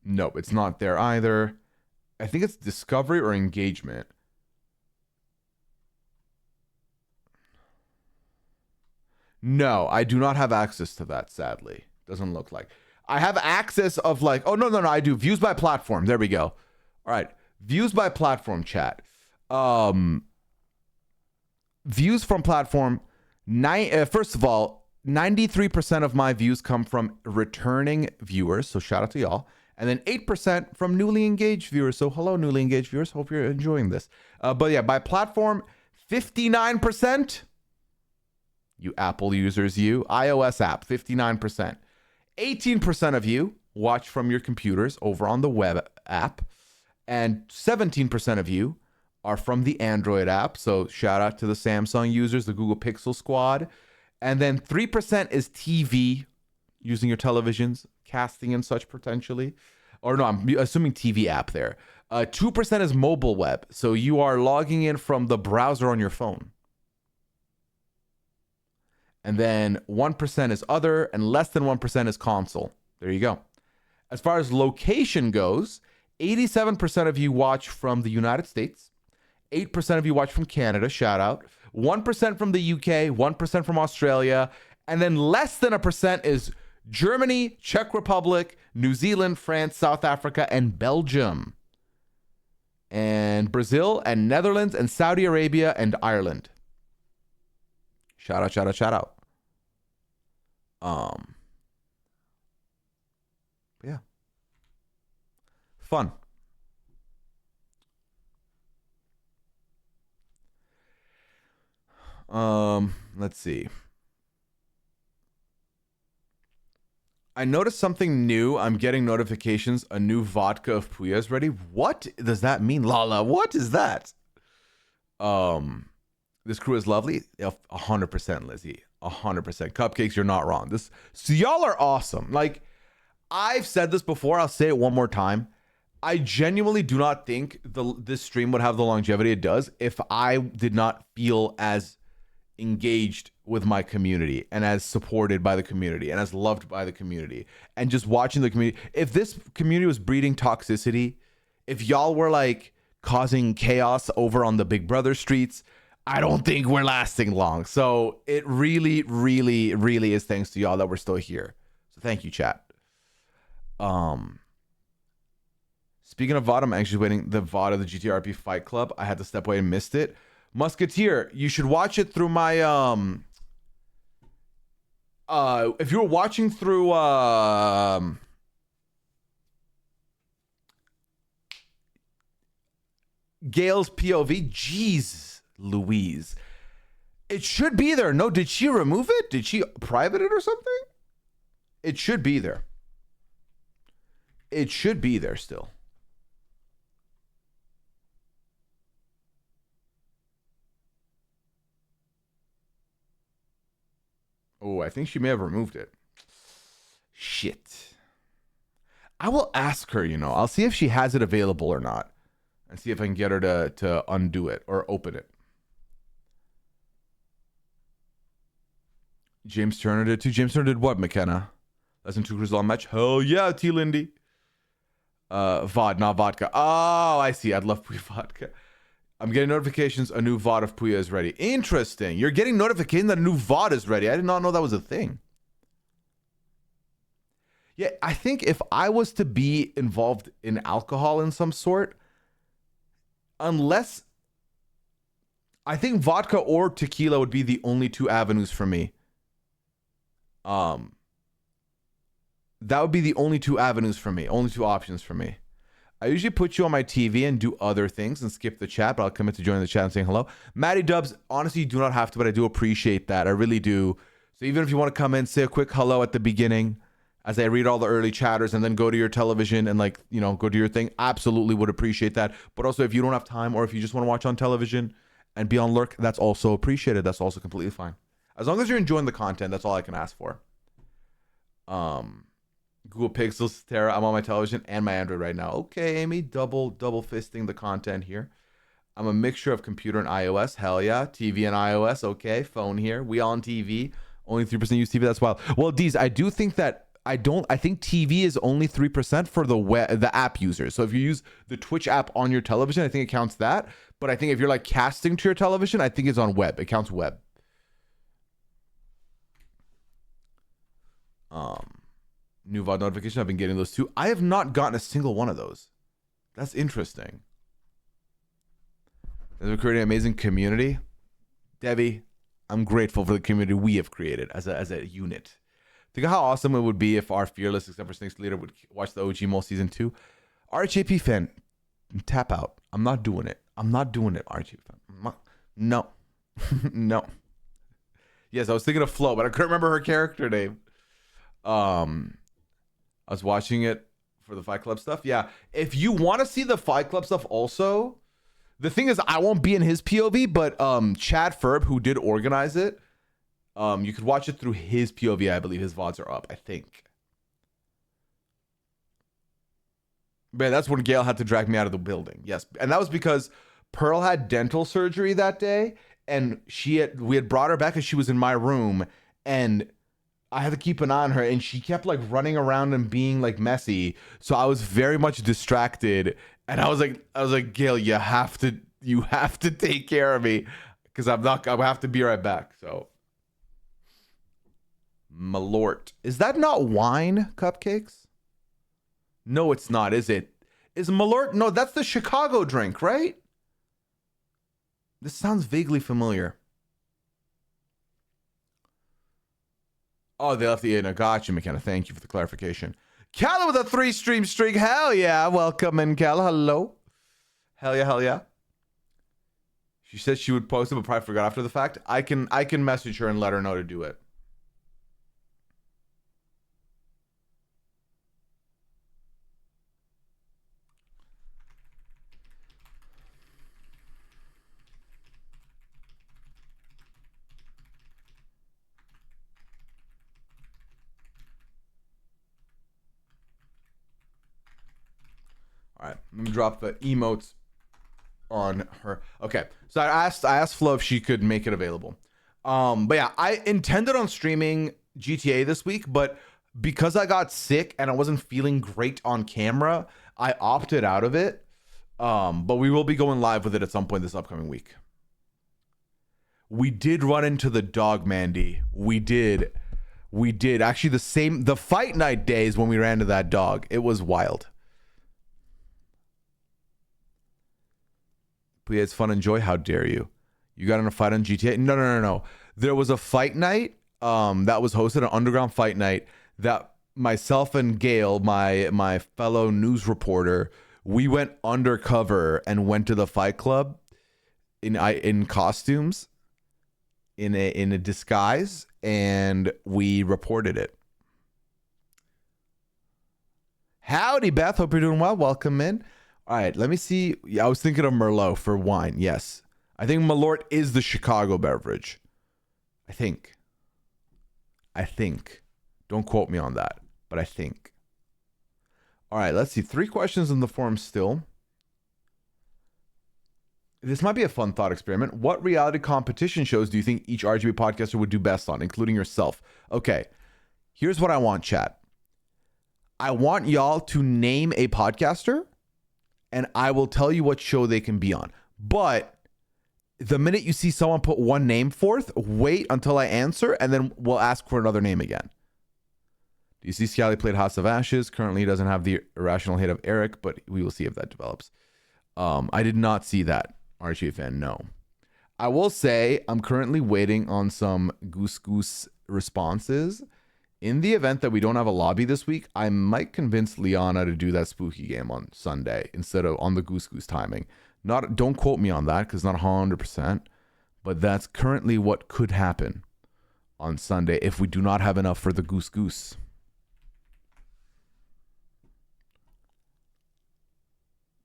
Nope, it's not there either. I think it's discovery or engagement. No, I do not have access to that. Sadly, doesn't look like. I have access of like, oh, no, I do. Views by platform. There we go. All right. Views by platform, chat. Views from platform. First of all, 93% of my views come from returning viewers. So shout out to y'all. And then 8% from newly engaged viewers. So hello, newly engaged viewers. Hope you're enjoying this. But yeah, by platform, 59%. You Apple users, iOS app, 59%. 18% of you watch from your computers over on the web app, and 17% of you are from the Android app. So shout out to the Samsung users, the Google Pixel squad. And then 3% is TV, using your televisions, casting and such potentially. Or no, I'm assuming TV app there. 2% is mobile web. So you are logging in from the browser on your phone. And then 1% is other, and less than 1% is console. There you go. As far as location goes, 87% of you watch from the United States. 8% of you watch from Canada, shout out. 1% from the UK, 1% from Australia. And then less than 1% is Germany, Czech Republic, New Zealand, France, South Africa, and Belgium. And Brazil, and Netherlands, and Saudi Arabia, and Ireland. Shout out, shout out, shout out. Yeah. Fun. Let's see. I noticed something new. I'm getting notifications. A new vodka of Pooya is ready. What does that mean, Lala? What is that? This crew is lovely. 100%, Lizzie. 100%. Cupcakes, you're not wrong. So y'all are awesome. Like, I've said this before. I'll say it one more time. I genuinely do not think this stream would have the longevity it does if I did not feel as engaged with my community and as supported by the community and as loved by the community and just watching the community. If this community was breeding toxicity, if y'all were like causing chaos over on the Big Brother streets, I don't think we're lasting long. So it really, really, really is thanks to y'all that we're still here. So thank you, chat. Speaking of VOD, I'm actually waiting the VOD of the GTRP Fight Club. I had to step away and missed it. Musketeer, you should watch it through my if you were watching through Gail's POV, jeez Louise. It should be there. No, did she remove it? Did she private it or something? It should be there. It should be there still. Oh, I think she may have removed it. Shit. I will ask her, you know. I'll see if she has it available or not. And see if I can get her to undo it or open it. James Turner did too. James Turner did what, McKenna? Less than 2 cruises long match? Hell yeah, T. Lindy. VOD, not vodka. Oh, I see. I'd love Pooya vodka. I'm getting notifications. A new VOD of Pooya is ready. Interesting. You're getting notification that a new VOD is ready. I did not know that was a thing. Yeah, I think if I was to be involved in alcohol in some sort, unless I think vodka or tequila would be the only 2 avenues for me. That would be the only 2 avenues for me. Only 2 options for me. I usually put you on my TV and do other things and skip the chat, but I'll commit to joining the chat and saying hello. Maddie Dubs, honestly, you do not have to, but I do appreciate that. I really do. So even if you want to come in, say a quick hello at the beginning as I read all the early chatters and then go to your television and, like, you know, go do your thing, absolutely would appreciate that. But also if you don't have time or if you just want to watch on television and be on lurk, that's also appreciated. That's also completely fine. As long as you're enjoying the content, that's all I can ask for. Google Pixels, Terra, I'm on my television and my Android right now. Okay, Amy, double fisting the content here. I'm a mixture of computer and iOS. Hell yeah. TV and iOS. Okay, phone here. We on TV. Only 3% use TV. That's wild. Well, Deez, I do think that I think TV is only 3% for the app users. So if you use the Twitch app on your television, I think it counts that. But I think if you're like casting to your television, I think it's on web. It counts web. New VOD notification. I've been getting those too. I have not gotten a single one of those. That's interesting. We're creating an amazing community. Debbie, I'm grateful for the community we have created as a unit. Think of how awesome it would be if our fearless, except for Snakes leader, would watch the OG Mole season 2. RHAP fan, tap out. I'm not doing it. I'm not doing it, RHAP fan. No. No. Yes, I was thinking of Flo, but I couldn't remember her character name. I was watching it for the Fight Club stuff. Yeah. If you want to see the Fight Club stuff also, the thing is I won't be in his POV, but Chad Ferb, who did organize it, you could watch it through his POV. I believe his VODs are up, I think. Man, that's when Gail had to drag me out of the building. Yes. And that was because Pearl had dental surgery that day, and we had brought her back because she was in my room, and I had to keep an eye on her, and she kept like running around and being like messy. So I was very much distracted, and I was like, Gail, you have to take care of me because I have to be right back. So, Malort, is that not wine? Cupcakes? No, it's not. Is it? Is Malort? No, that's the Chicago drink, right? This sounds vaguely familiar. Oh, they left the in. I got you, McKenna. Thank you for the clarification. Calla with a 3-stream streak. Hell yeah. Welcome in, Calla. Hello. Hell yeah, hell yeah. She said she would post it, but probably forgot after the fact. I can message her and let her know to do it. All right, let me drop the emotes on her. Okay, so I asked Flo if she could make it available. But yeah, I intended on streaming GTA this week, but because I got sick and I wasn't feeling great on camera, I opted out of it. But we will be going live with it at some point this upcoming week. We did run into the dog, Mandy. We did. Actually, the fight night days when we ran to that dog. It was wild. Pooya, it's fun and joy. How dare you? You got in a fight on GTA? No. There was a fight night that was hosted, an underground fight night that myself and Gail, my fellow news reporter, we went undercover and went to the fight club in costumes, in a disguise, and we reported it. Howdy, Beth. Hope you're doing well. Welcome in. All right, let me see. Yeah, I was thinking of Merlot for wine. Yes. I think Malort is the Chicago beverage. I think. Don't quote me on that, but I think. All right, let's see. 3 questions in the forum still. This might be a fun thought experiment. What reality competition shows do you think each RGB podcaster would do best on, including yourself? Okay, here's what I want, chat. I want y'all to name a podcaster, and I will tell you what show they can be on. But the minute you see someone put one name forth, wait until I answer, and then we'll ask for another name again. Do you see Scally played House of Ashes? Currently, he doesn't have the irrational hate of Eric, but we will see if that develops. I did not see that, Archie fan, no. I will say I'm currently waiting on some Goose responses. In the event that we don't have a lobby this week, I might convince Liana to do that spooky game on Sunday instead of on the Goose timing. Don't quote me on that because not 100%, but that's currently what could happen on Sunday if we do not have enough for the Goose.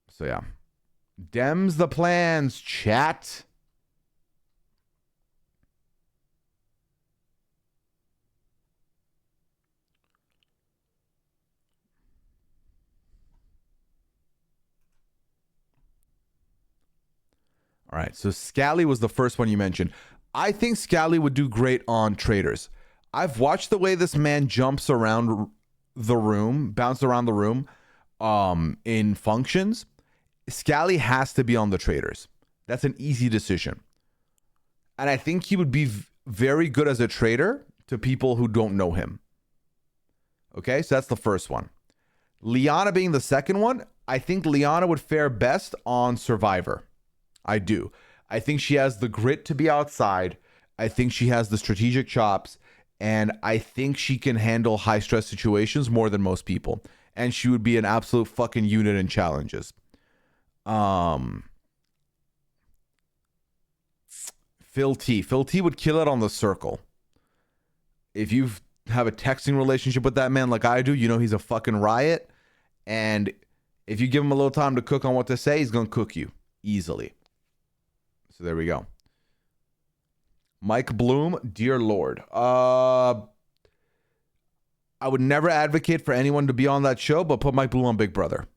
So yeah, Dems the plans, chat. All right, so Scally was the first one you mentioned. I think Scally would do great on Traitors. I've watched the way this man jumps around the room, bounce around the room in functions. Scally has to be on the Traitors. That's an easy decision. And I think he would be very good as a traitor to people who don't know him. Okay, so that's the first one. Liana being the second one, I think Liana would fare best on Survivor. I do. I think she has the grit to be outside. I think she has the strategic chops. And I think she can handle high stress situations more than most people. And she would be an absolute fucking unit in challenges. Phil T would kill it on the circle. If you have a texting relationship with that man like I do, you know he's a fucking riot. And if you give him a little time to cook on what to say, he's going to cook you easily. So there we go. Mike Bloom, dear Lord. I would never advocate for anyone to be on that show, but put Mike Bloom on Big Brother.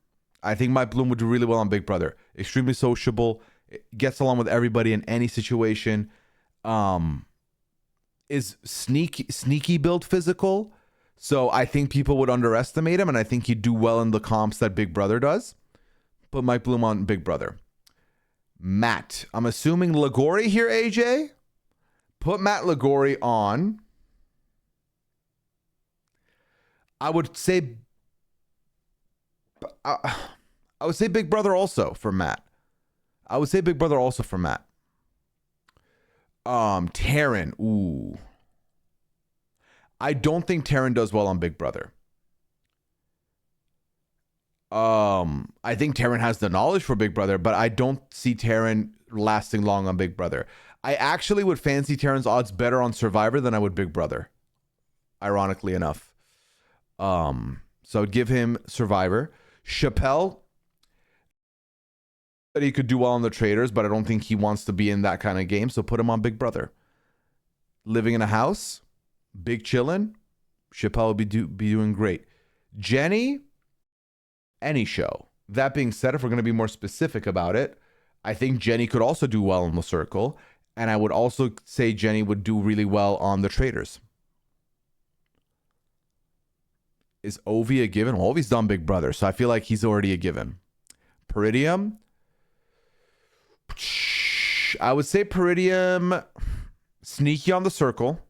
I think Mike Bloom would do really well on Big Brother. Extremely sociable, gets along with everybody in any situation. Is sneaky build physical. So I think people would underestimate him, and I think he'd do well in the comps that Big Brother does. Put Mike Bloom on Big Brother. Matt. I'm assuming Ligori here, AJ? Put Matt Ligori on. I would say Big Brother also for Matt. Taryn. Ooh. I don't think Taryn does well on Big Brother. I think Taryn has the knowledge for Big Brother, but I don't see Taryn lasting long on Big Brother. I actually would fancy Taryn's odds better on Survivor than I would Big Brother. Ironically enough. So I'd give him Survivor. Chappelle, that he could do well on the Traitors, but I don't think he wants to be in that kind of game, so put him on Big Brother. Living in a house, big chillin', Chappelle would be doing great. Jenny, any show. That being said, if we're going to be more specific about it, I think Jenny could also do well in the circle. And I would also say Jenny would do really well on the Traitors. Is Ovi a given? Well, Ovi's done Big Brother, so I feel like he's already a given. Peridium. I would say Peridium sneaky on the circle.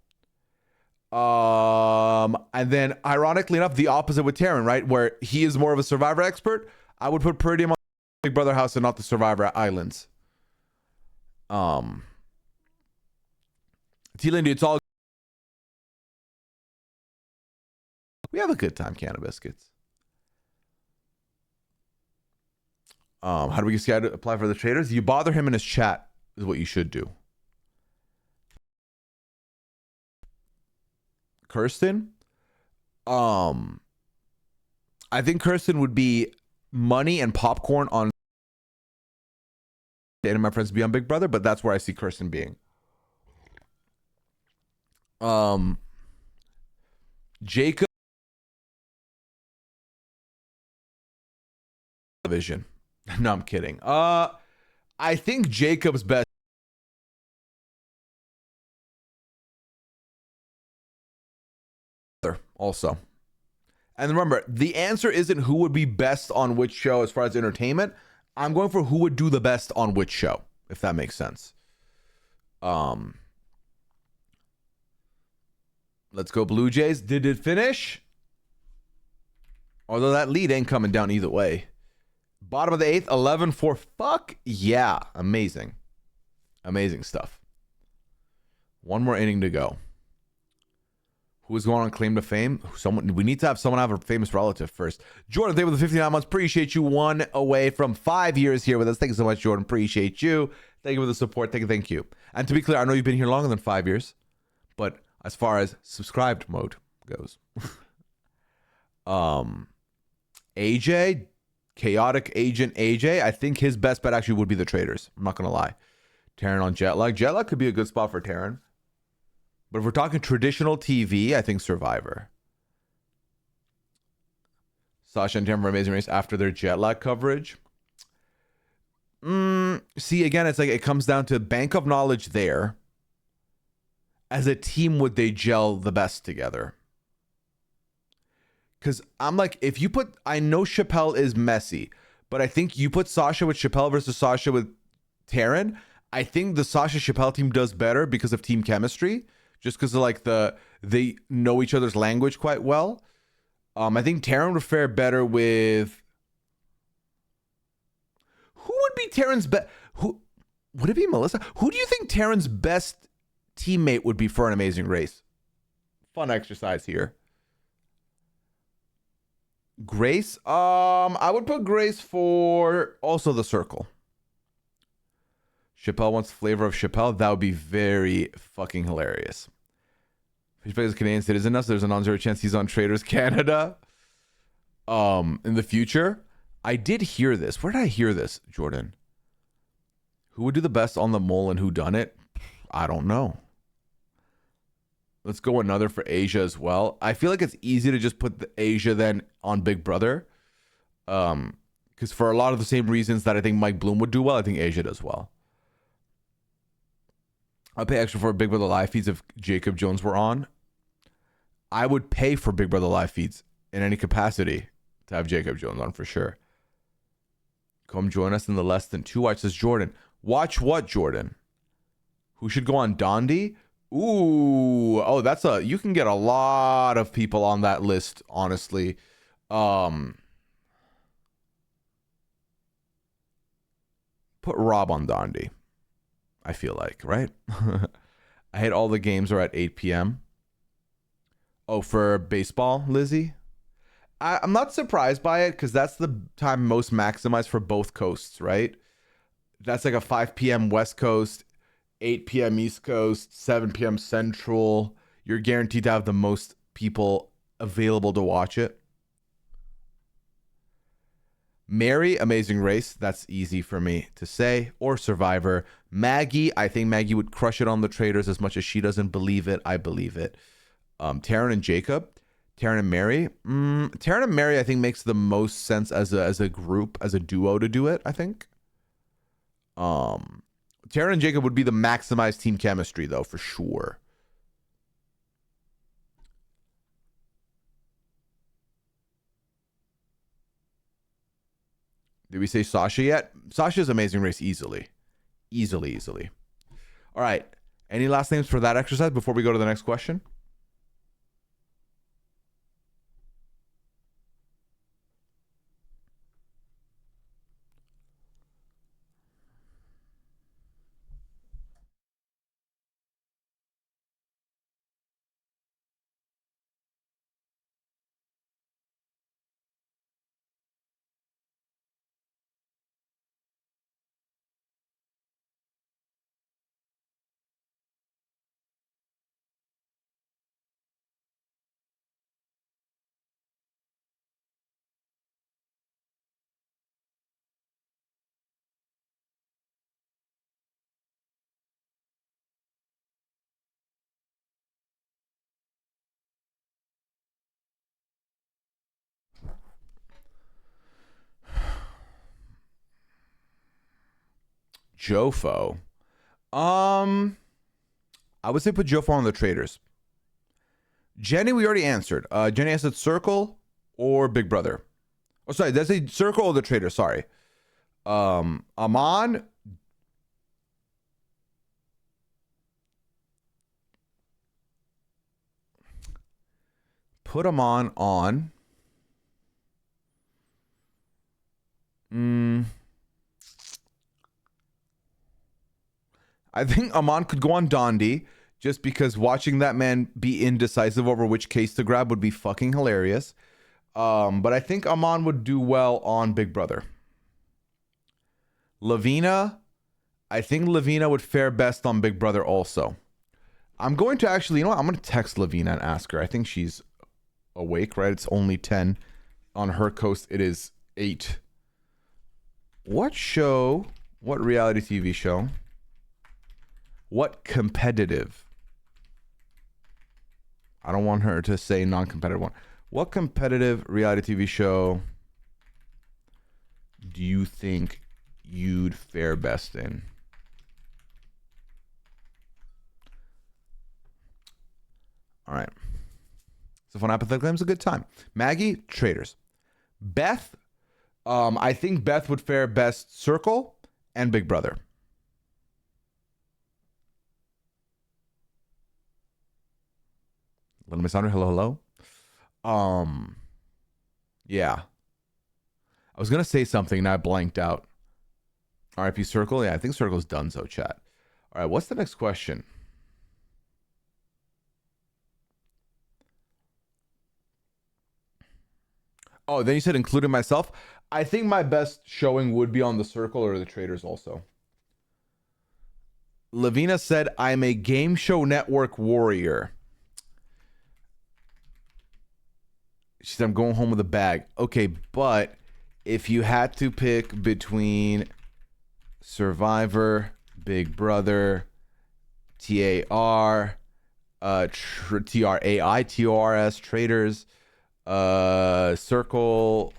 And then ironically enough, the opposite with Taryn, right? Where he is more of a Survivor expert. I would put Peridium on Big Brother house and not the Survivor Islands. T-Lindy, it's all. We have a good time, Canna Biscuits. How do we get to apply for the Traitors? You bother him in his chat is what you should do. Kirsten? I think Kirsten would be money and popcorn on and my friends be on Big Brother, but that's where I see Kirsten being. Jacob Vision. No, I'm kidding. I think Jacob's best. Also. And remember, the answer isn't who would be best on which show as far as entertainment. I'm going for who would do the best on which show, if that makes sense. Let's go Blue Jays. Did it finish? Although that lead ain't coming down either way. Bottom of the 8th, 11-4. Fuck yeah. Amazing. Amazing stuff. One more inning to go. Who's going on claim to fame? We need to have someone have a famous relative first. Jordan, thank you for the 59 months. Appreciate you. 1 away from 5 years here with us. Thank you so much, Jordan. Appreciate you. Thank you for the support. Thank you. And to be clear, I know you've been here longer than 5 years, but as far as subscribed mode goes, AJ, chaotic agent AJ, I think his best bet actually would be the Traitors. I'm not gonna lie. Taryn on jet lag. Jet lag could be a good spot for Taryn. But if we're talking traditional TV, I think Survivor. Sasha and Taryn for Amazing Race after their jet lag coverage. See, again, it's like it comes down to bank of knowledge there. As a team, would they gel the best together? Because I'm like, if you put, I know Chappelle is messy, but I think you put Sasha with Chappelle versus Sasha with Taryn, I think the Sasha Chappelle team does better because of team chemistry. Just because of like they know each other's language quite well. I think Taryn would fare better with. Who would be Taryn's best? Who would it be? Melissa? Who do you think Taryn's best teammate would be for an Amazing Race? Fun exercise here. Grace. I would put Grace for also the circle. Chappelle wants flavor of Chappelle. That would be very fucking hilarious. Fishbag is a Canadian citizen now, so there's a non-zero chance he's on Traitors Canada. In the future. I did hear this. Where did I hear this, Jordan? Who would do the best on the mole and who done it? I don't know. Let's go another for Asia as well. I feel like it's easy to just put the Asia then on Big Brother. Because for a lot of the same reasons that I think Mike Bloom would do well, I think Asia does well. I'll pay extra for Big Brother live feeds if Jacob Jones were on. I would pay for Big Brother live feeds in any capacity to have Jacob Jones on for sure. Come join us in the less than 2 watch, says Jordan. Watch what, Jordan? Who should go on Dondi? Ooh, oh, you can get a lot of people on that list, honestly. Put Rob on Dondi. I feel like, right? I hate all the games are at 8 p.m. Oh, for baseball, Lizzie? I'm not surprised by it because that's the time most maximized for both coasts, right? That's like a 5 p.m. West Coast, 8 p.m. East Coast, 7 p.m. Central. You're guaranteed to have the most people available to watch it. Mary, Amazing Race. That's easy for me to say. Or Survivor. Maggie, I think Maggie would crush it on the Traitors as much as she doesn't believe it. I believe it. Taryn and Jacob. Taryn and Mary. Taryn and Mary, I think, makes the most sense as a group, as a duo to do it. I think. Taryn and Jacob would be the maximized team chemistry, though, for sure. Did we say Sasha yet? Sasha's Amazing Race easily. Easily. All right. Any last names for that exercise before we go to the next question? Jofo. I would say put Jofo on the Traitors. Jenny, we already answered. Jenny answered Circle or Big Brother. Oh, sorry, that's a Circle or the Traitor. Sorry. Amon. Put Amon on. I think Amon could go on Dondi just because watching that man be indecisive over which case to grab would be fucking hilarious. But I think Amon would do well on Big Brother. Lavina, I think Lavina would fare best on Big Brother also. I'm going to actually, you know what? I'm going to text Lavina and ask her. I think she's awake, right? It's only 10. On her coast, it is 8. What reality TV show? What competitive? I don't want her to say non-competitive one. What competitive reality TV show do you think you'd fare best in? All right. So fun hypothetical is a good time. Maggie, Traitors. Beth, I think Beth would fare best Circle and Big Brother. Little Miss Andre, hello. Yeah. I was gonna say something and I blanked out. RIP Circle, yeah, I think Circle's done so, chat. All right, what's the next question? Oh, then you said including myself. I think my best showing would be on the Circle or the Traitors also. Lavina said, I'm a game show network warrior. She said, I'm going home with a bag. Okay, but if you had to pick between Survivor, Big Brother, TAR, TRAI, TORS, Traitors, Circle,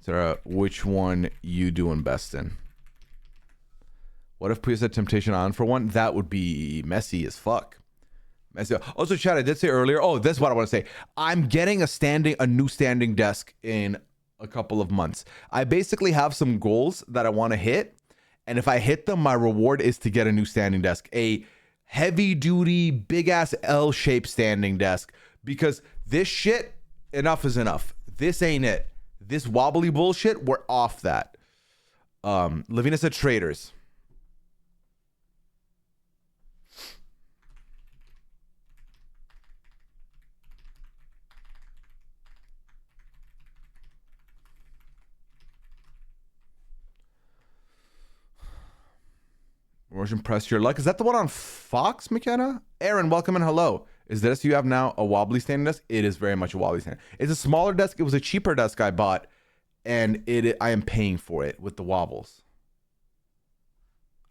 Sarah, which one you doing best in? What if Pooya said Temptation Island for one? That would be messy as fuck. Also, chat, I did say earlier, oh, this is what I want to say. I'm getting a new standing desk in a couple of months. I basically have some goals that I want to hit. And if I hit them, my reward is to get a new standing desk, a heavy duty, big ass L-shaped standing desk. Because this shit, enough is enough. This ain't it. This wobbly bullshit, we're off that. Lavina said Traitors. Motion Press Your Luck. Is that the one on Fox, McKenna? Aaron, welcome and hello. Is this you have now a wobbly standing desk? It is very much a wobbly standing. It's a smaller desk. It was a cheaper desk I bought, and I am paying for it with the wobbles.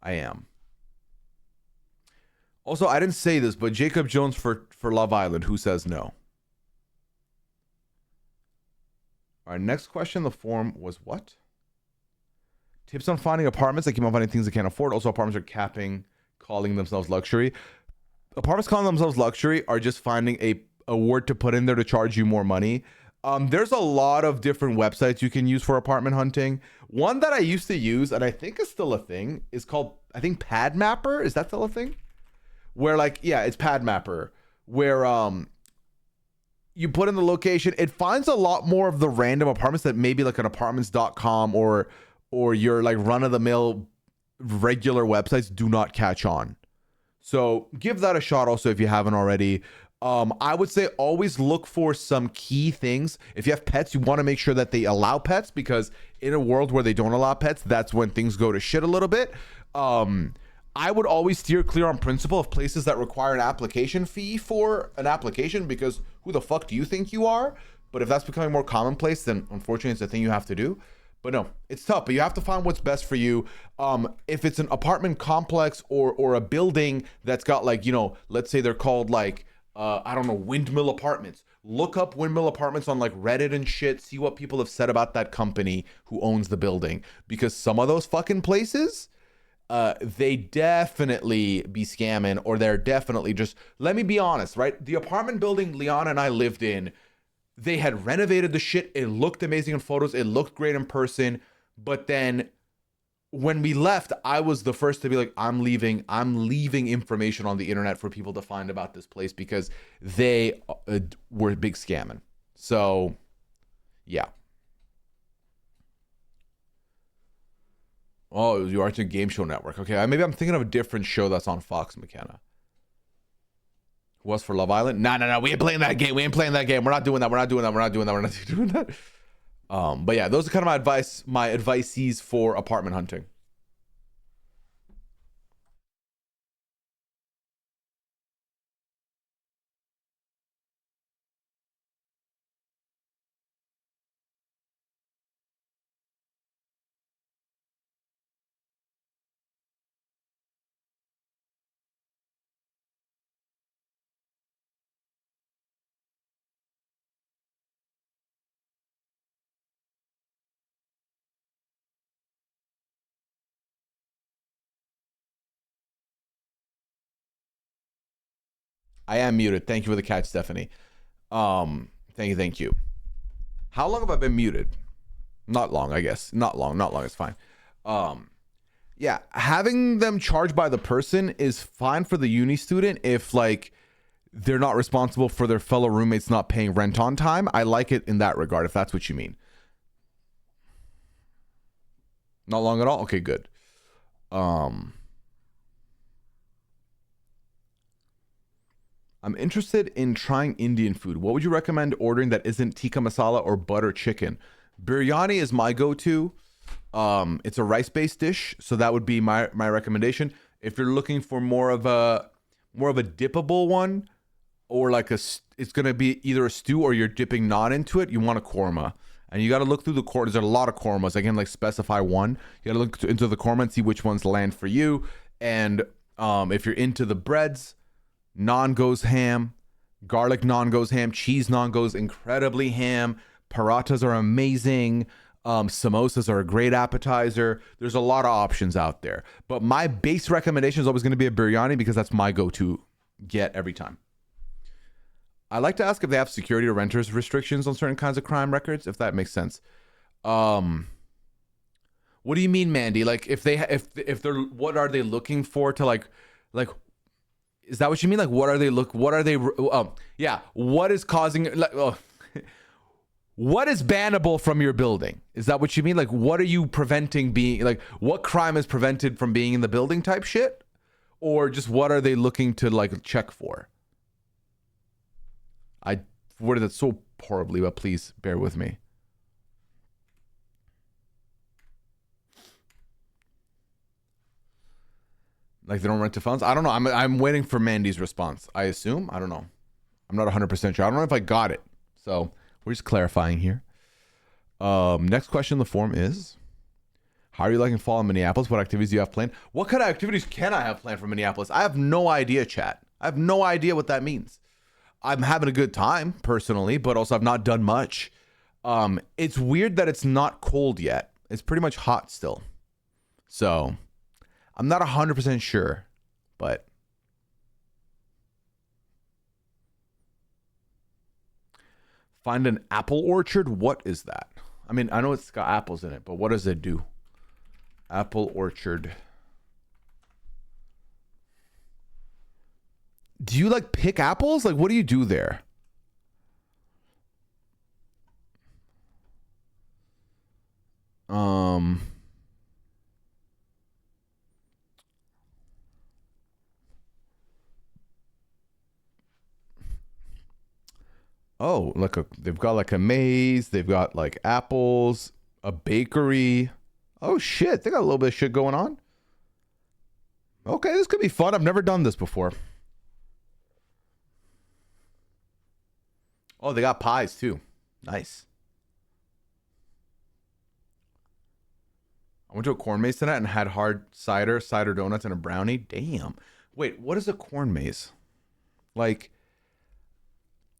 I am. Also, I didn't say this, but Jacob Jones for Love Island. Who says no? All right, next question. The form was what? Tips on finding apartments. They keep on finding things they can't afford. Also, apartments are capping, calling themselves luxury. Apartments calling themselves luxury are just finding a word to put in there to charge you more money. There's a lot of different websites you can use for apartment hunting. One that I used to use, and I think is still a thing, is called, I think, Pad Mapper. Is that still a thing? Where like, yeah, it's Pad Mapper, where you put in the location. It finds a lot more of the random apartments that maybe like an apartments.com or your like run-of-the-mill regular websites do not catch on. So give that a shot also if you haven't already. I would say always look for some key things. If you have pets, you want to make sure that they allow pets, because in a world where they don't allow pets, that's when things go to shit a little bit. I would always steer clear on principle of places that require an application fee for an application, because who the fuck do you think you are? But if that's becoming more commonplace, then unfortunately it's a thing you have to do. But no, it's tough, but you have to find what's best for you. If it's an apartment complex or a building that's got like, you know, let's say they're called like, I don't know, windmill apartments. Look up windmill apartments on like Reddit and shit. See what people have said about that company who owns the building. Because some of those fucking places, they definitely be scamming, or they're definitely just, let me be honest, right? The apartment building Leon and I lived in, they had renovated the shit. It looked amazing in photos. It looked great in person. But then when we left, I was the first to be like, I'm leaving information on the internet for people to find about this place, because they were big scamming. So, yeah. Oh, you are to Game Show Network. Okay, maybe I'm thinking of a different show that's on Fox, McKenna. Who was for Love Island? No. We ain't playing that game. We're not doing that. We're not doing that. But yeah, those are kind of my advices for apartment hunting. I am muted. Thank you for the catch, Stephanie. Thank you. How long have I been muted? Not long, I guess. Not long. It's fine. Yeah, having them charged by the person is fine for the uni student if like they're not responsible for their fellow roommates not paying rent on time. I like it in that regard, if that's what you mean. Not long at all? Okay, good. I'm interested in trying Indian food. What would you recommend ordering that isn't tikka masala or butter chicken? Biryani is my go-to. It's a rice-based dish, so that would be my recommendation. If you're looking for more of a dippable one, or like it's gonna be either a stew or you're dipping naan into it, you want a korma. And you got to look through the kormas. There's a lot of kormas. I can like specify one. You got to look into the korma and see which ones land for you. And if you're into the breads, naan goes ham, garlic naan goes ham, cheese naan goes incredibly ham. Parathas are amazing. Samosas are a great appetizer. There's a lot of options out there. But my base recommendation is always going to be a biryani, because that's my go-to get every time. I like to ask if they have security or renters restrictions on certain kinds of crime records, if that makes sense. What do you mean, Mandy? Like if they're, what are they looking for to like is that what you mean? Like what are they yeah, what is causing like what is bannable from your building? Is that what you mean? Like what are you preventing being, like what crime is prevented from being in the building type shit? Or just what are they looking to like check for? I worded that so horribly, but please bear with me. Like they don't rent to phones? I don't know. I'm waiting for Mandy's response. I assume. I don't know. I'm not 100% sure. I don't know if I got it. So we're just clarifying here. Next question in the form is, how are you liking fall in Minneapolis? What activities do you have planned? What kind of activities can I have planned for Minneapolis? I have no idea, chat. I have no idea what that means. I'm having a good time personally, but also I've not done much. It's weird that it's not cold yet. It's pretty much hot still. So I'm not 100% sure, but find an apple orchard. What is that? I mean, I know it's got apples in it, but what does it do? Apple orchard. Do you like pick apples? Like, what do you do there? Oh, they've got like a maze, they've got like apples, a bakery. Oh shit, they got a little bit of shit going on. Okay, this could be fun. I've never done this before. Oh, they got pies too. Nice. I went to a corn maze tonight and had hard cider donuts, and a brownie. Damn. Wait, what is a corn maze? Like,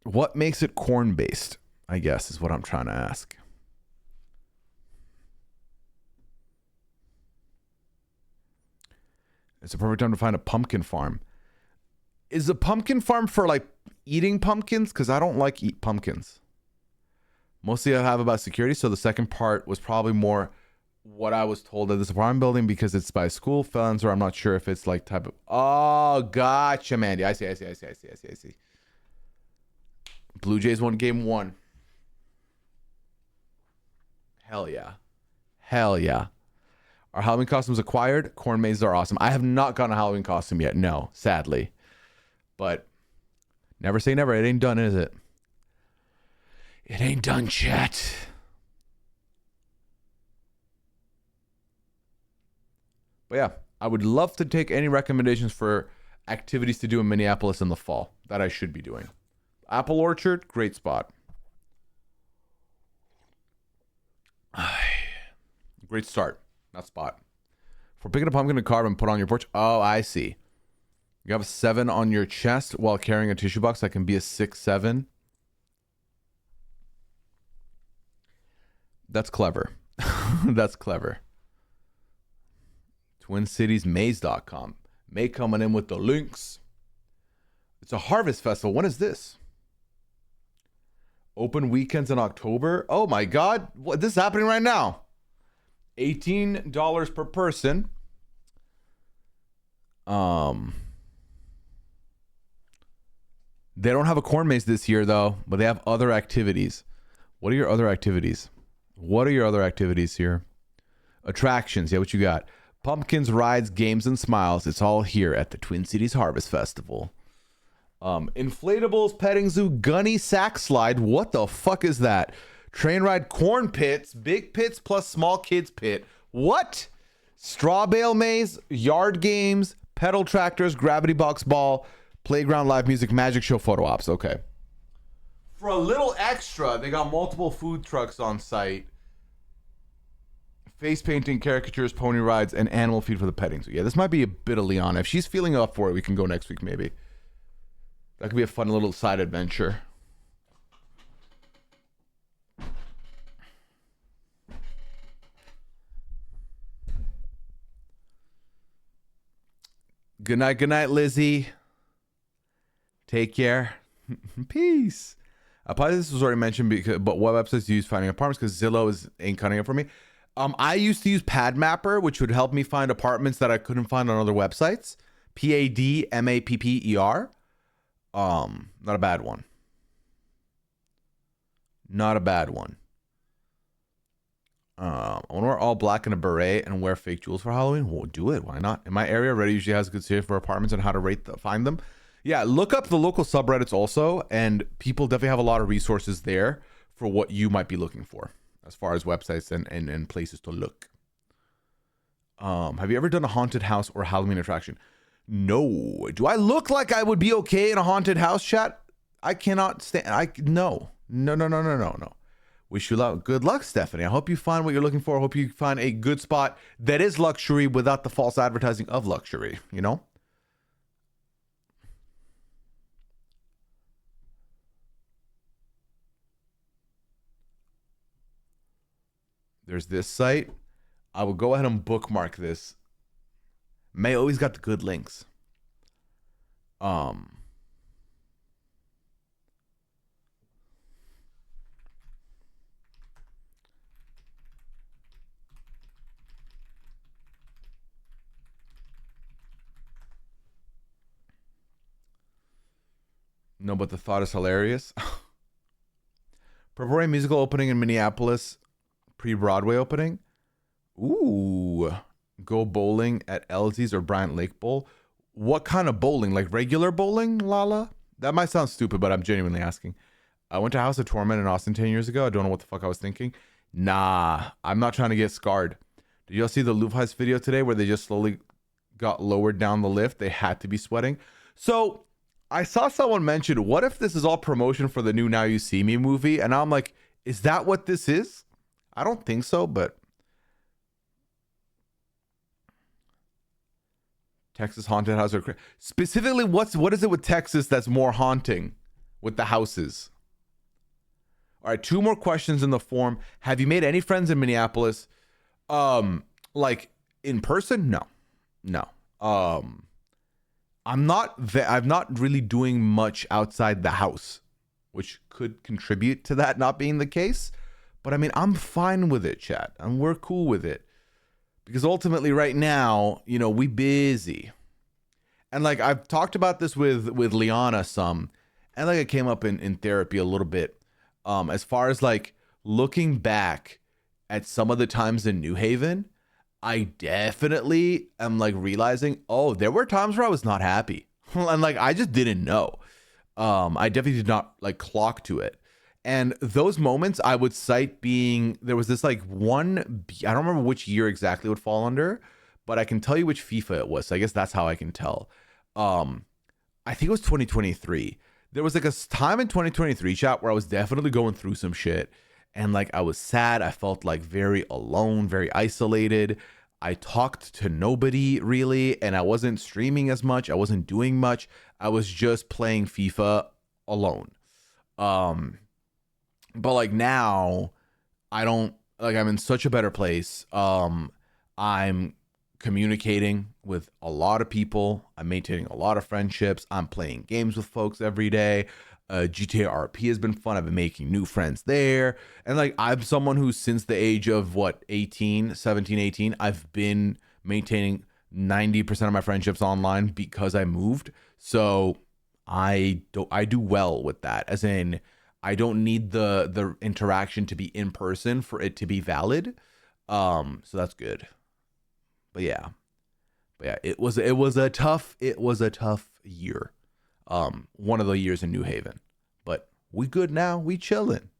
what makes it corn based? I guess is what I'm trying to ask. It's a perfect time to find a pumpkin farm. Is a pumpkin farm for like eating pumpkins? Because I don't like eat pumpkins. Mostly I have about security. So the second part was probably more what I was told at this apartment building because it's by school funds, or I'm not sure if it's like type of. Oh, gotcha, Mandy. I see. Blue Jays won game 1. Hell yeah. Are Halloween costumes acquired? Corn mazes are awesome. I have not gotten a Halloween costume yet. No, sadly. But never say never. It ain't done, is it? It ain't done, chat. But yeah, I would love to take any recommendations for activities to do in Minneapolis in the fall that I should be doing. Apple orchard, great spot. Great start, not spot. For picking a pumpkin to carve and put on your porch. Oh, I see. You have a 7 on your chest while carrying a tissue box that can be a 6-7. That's clever. That's clever. TwinCitiesMaze.com. May coming in with the links. It's a harvest festival. When is this? Open weekends in October. Oh my God. What, this is happening right now. $18 per person. They don't have a corn maze this year though, but they have other activities. What are your other activities? Here? Attractions. Yeah, what you got? Pumpkins, rides, games, and smiles. It's all here at the Twin Cities Harvest Festival. Inflatables, petting zoo, gunny sack slide. What the fuck is that? Train ride, corn pits, big pits plus small kids pit. What? Straw bale maze, yard games, pedal tractors, gravity box ball, playground, live music, magic show, photo ops. Okay. For a little extra, they got multiple food trucks on site. Face painting, caricatures, pony rides, and animal feed for the petting zoo. Yeah, this might be a bit of Liana. If she's feeling up for it, we can go next week maybe. That could be a fun little side adventure. Good night, Lizzie. Take care. Peace. Probably this was already mentioned, but what websites do you use finding apartments? Because Zillow ain't cutting it for me. I used to use PadMapper, which would help me find apartments that I couldn't find on other websites. PADMAPPER. Not a bad one. I want to wear all black and a beret and wear fake jewels for Halloween. Well, do it. Why not? In my area, Reddit usually has a good series for apartments and how to find them. Yeah, look up the local subreddits also, and people definitely have a lot of resources there for what you might be looking for as far as websites and places to look. Have you ever done a haunted house or Halloween attraction? No. Do I look like I would be okay in a haunted house, chat? I cannot stand. No. Wish you luck. Good luck, Stephanie. I hope you find what you're looking for. I hope you find a good spot that is luxury without the false advertising of luxury, you know? There's this site. I will go ahead and bookmark this. May always got the good links. Um, no, but the thought is hilarious. Preparing musical opening in Minneapolis, pre-Broadway opening. Ooh, go bowling at Elsie's or Bryant Lake Bowl. What kind of bowling? Like regular bowling, Lala? That might sound stupid, but I'm genuinely asking. I went to House of Torment in Austin 10 years ago. I don't know what the fuck I was thinking. Nah, I'm not trying to get scarred. Did y'all see the Louvre Heist video today where they just slowly got lowered down the lift? They had to be sweating. So I saw someone mention, what if this is all promotion for the new Now You See Me movie? And I'm like, is that what this is? I don't think so, but Texas haunted house or specifically what is it with Texas that's more haunting with the houses? All right, 2 more questions in the form. Have you made any friends in Minneapolis? Like in person? No. I'm not really doing much outside the house, which could contribute to that not being the case. But I mean, I'm fine with it, chat, and we're cool with it. Because ultimately right now, we busy. And like I've talked about this with Liana some, and like it came up in therapy a little bit. As far as like looking back at some of the times in New Haven, I definitely am like realizing, oh, there were times where I was not happy. And like I just didn't know. I definitely did not like clock to it. And those moments I would cite being, there was this like one, I don't remember which year exactly it would fall under, but I can tell you which FIFA it was. So I guess that's how I can tell. I think it was 2023. There was like a time in 2023 chat where I was definitely going through some shit. And like I was sad. I felt like very alone, very isolated. I talked to nobody really, and I wasn't streaming as much. I wasn't doing much. I was just playing FIFA alone. But like now, I don't like I'm in such a better place. I'm communicating with a lot of people. I'm maintaining a lot of friendships. I'm playing games with folks every day. GTA RP has been fun. I've been making new friends there. And like I'm someone who since the age of 17, 18, I've been maintaining 90% of my friendships online because I moved. So I do well with that. As in I don't need the interaction to be in person for it to be valid. So that's good. But yeah, it was a tough year. One of the years in New Haven, but we good now. We chilling.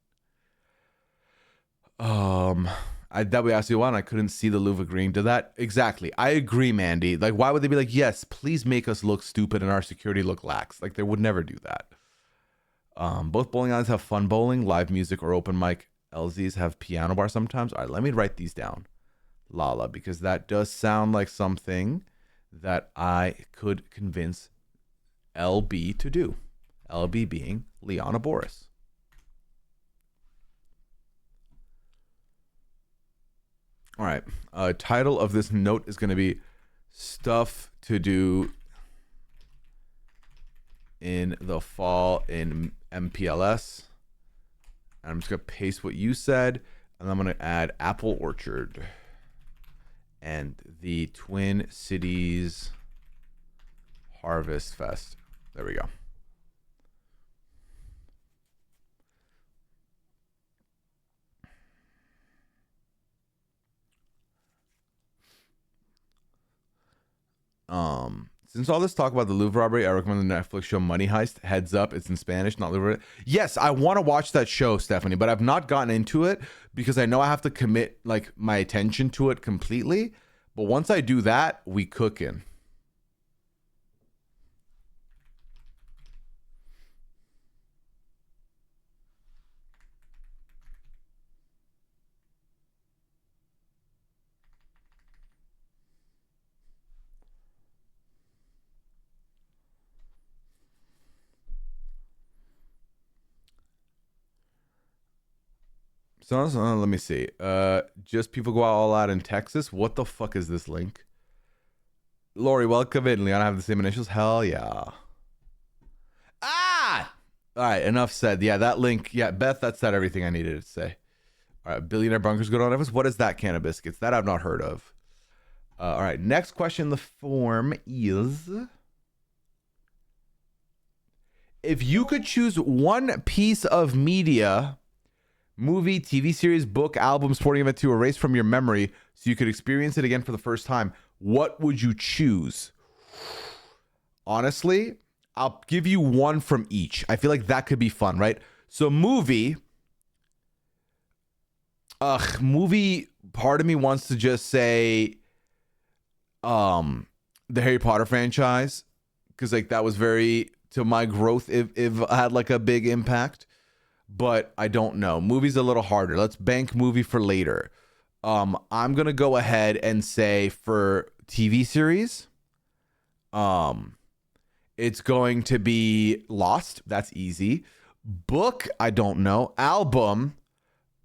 That we asked you why, and I couldn't see the Louvre agreeing to that. Exactly, I agree, Mandy. Like, why would they be like, yes, please make us look stupid and our security look lax? Like, they would never do that. Both bowling alleys have fun bowling, live music, or open mic. LZs have piano bar sometimes. All right, let me write these down, Lala, because that does sound like something that I could convince LB to do. LB being Liana Boris. All right. Title of this note is going to be Stuff to Do in the Fall in MPLS. And I'm just going to paste what you said. And I'm going to add Apple Orchard and the Twin Cities Harvest Fest. There we go. Since all this talk about the Louvre robbery, I recommend the Netflix show Money Heist. Heads up, it's in Spanish, not Louvre. Yes, I want to watch that show, Stephanie, but I've not gotten into it because I know I have to commit like my attention to it completely. But once I do that, we cooking. So let me see. Just people go all out in Texas. What the fuck is this link? Lori, welcome in. Leon, I have the same initials. Hell yeah. Ah! All right, enough said. Yeah, that link. Yeah, Beth, that said everything I needed to say. All right, billionaire bunkers good on Evans. What is that can of biscuits? That I've not heard of. All right, next question in the form is: if you could choose one piece of media, movie, TV series, book, album, sporting event to erase from your memory so you could experience it again for the first time, what would you choose? Honestly, I'll give you one from each. I feel like that could be fun, right? So movie, part of me wants to just say the Harry Potter franchise, because like that was very to my growth if I had like a big impact. But I don't know. Movie's a little harder. Let's bank movie for later. I'm gonna go ahead and say for TV series, it's going to be Lost. That's easy. Book, I don't know. Album,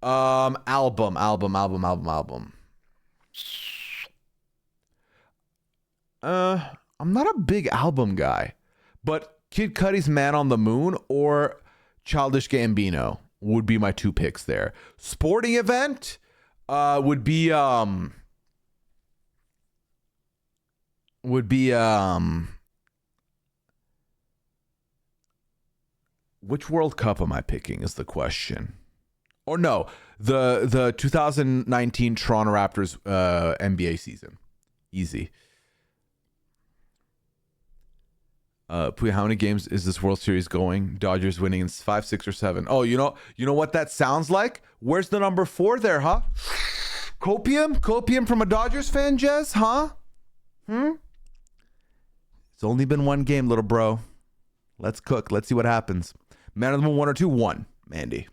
album. I'm not a big album guy, but Kid Cudi's Man on the Moon or Childish Gambino would be my two picks there. Sporting event would be which World Cup am I picking is the question. Or no, the 2019 Toronto Raptors NBA season. Easy. Pooya, how many games is this World Series going? Dodgers winning in 5, 6, or 7. Oh, you know what that sounds like? Where's the number 4 there, huh? Copium from a Dodgers fan, Jez, huh? It's only been one game, little bro. Let's cook. Let's see what happens. Man of the Moon 1 or 2? 1, Mandy.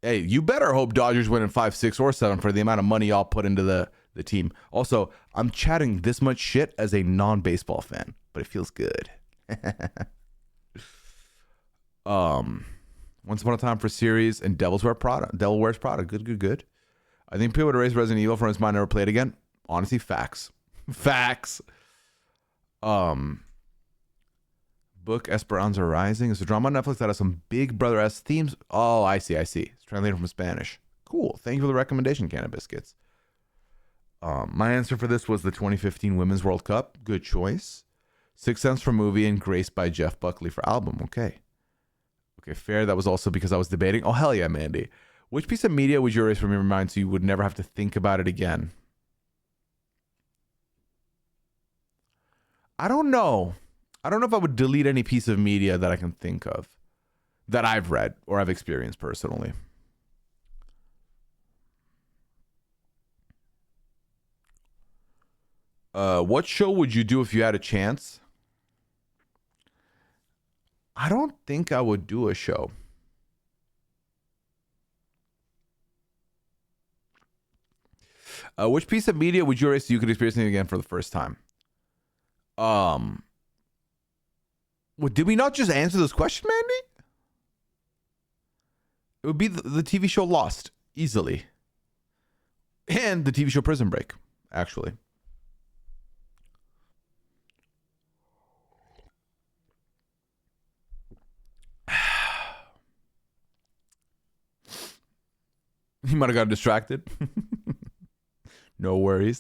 Hey, you better hope Dodgers win in 5, 6, or 7 for the amount of money y'all put into the team. Also, I'm chatting this much shit as a non-baseball fan, but it feels good. Once Upon a Time for series and Devil Wears Prada. Good. I think people would erase Resident Evil from his mind, never play it again. Honestly, facts. Book Esperanza Rising is a drama on Netflix that has some Big Brother-esque themes. Oh, I see. It's translated from Spanish. Cool. Thank you for the recommendation, Can of Biscuits. My answer for this was the 2015 Women's World Cup. Good choice. Sixth Sense for movie and Grace by Jeff Buckley for album. Okay, fair. That was also because I was debating. Oh, hell yeah, Mandy. Which piece of media would you erase from your mind so you would never have to think about it again? I don't know. I don't know if I would delete any piece of media that I can think of that I've read or I've experienced personally. What show would you do if you had a chance? I don't think I would do a show. Which piece of media would you erase so you could experience it again for the first time? Did we not just answer this question, Mandy? It would be the TV show Lost, easily. And the TV show Prison Break, actually. He might have got distracted. No worries.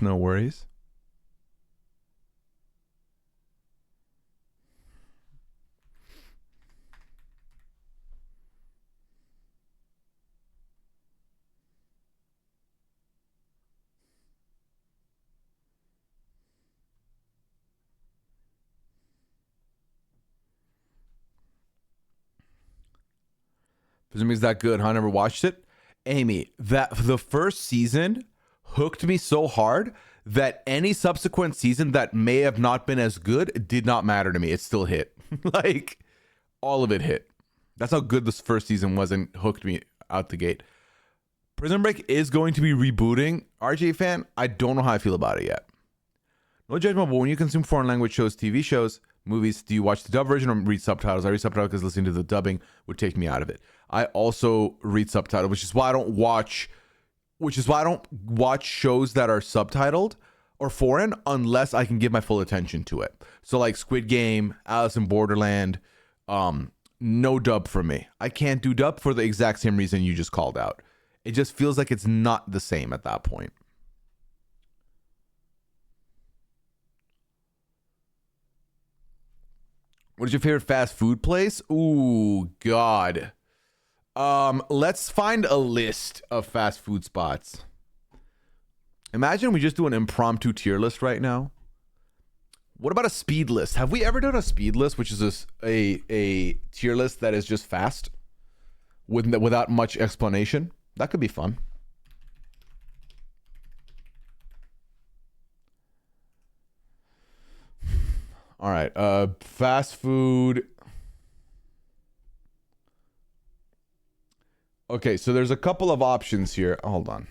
Presumably it's that good, huh? Never watched it. Amy, that the first season hooked me so hard that any subsequent season that may have not been as good did not matter to me. It still hit. Like, all of it hit. That's how good this first season was and hooked me out the gate. Prison Break is going to be rebooting. RJ fan, I don't know how I feel about it yet. No judgment, but when you consume foreign language shows, TV shows, movies, do you watch the dub version or read subtitles? I read subtitles because listening to the dubbing would take me out of it. I also read subtitles, which is why I don't watch shows that are subtitled or foreign unless I can give my full attention to it. So like Squid Game, Alice in Borderland, no dub for me. I can't do dub for the exact same reason you just called out. It just feels like it's not the same at that point. What is your favorite fast food place? Ooh, God. Let's find a list of fast food spots. Imagine we just do an impromptu tier list right now. What about a speed list? Have we ever done a speed list, which is a tier list that is just fast without much explanation? That could be fun. All right, fast food. Okay, so there's a couple of options here. Hold on.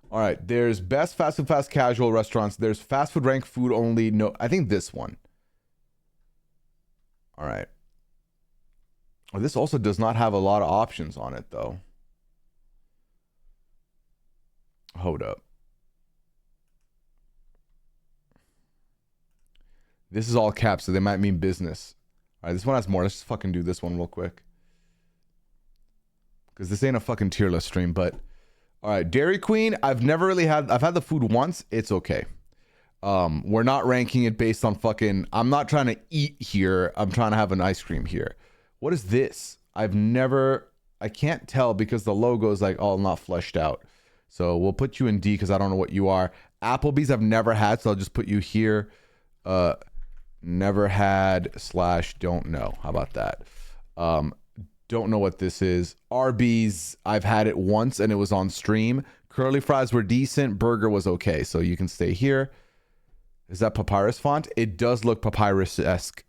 All right, there's best fast food, fast casual restaurants. There's fast food rank food only. No, I think this one. All right. Oh, this also does not have a lot of options on it, though. Hold up. This is all caps, so they might mean business. All right, this one has more. Let's just fucking do this one real quick. Because this ain't a fucking tier list stream, but... All right, Dairy Queen, I've had the food once. It's okay. We're not ranking it based on fucking... I'm not trying to eat here. I'm trying to have an ice cream here. What is this? I can't tell because the logo is like all not fleshed out. So we'll put you in D because I don't know what you are. Applebee's I've never had, so I'll just put you here. Never had / don't know. How about that? Don't know what this is. Arby's, I've had it once and it was on stream. Curly fries were decent. Burger was okay. So you can stay here. Is that papyrus font? It does look papyrus-esque.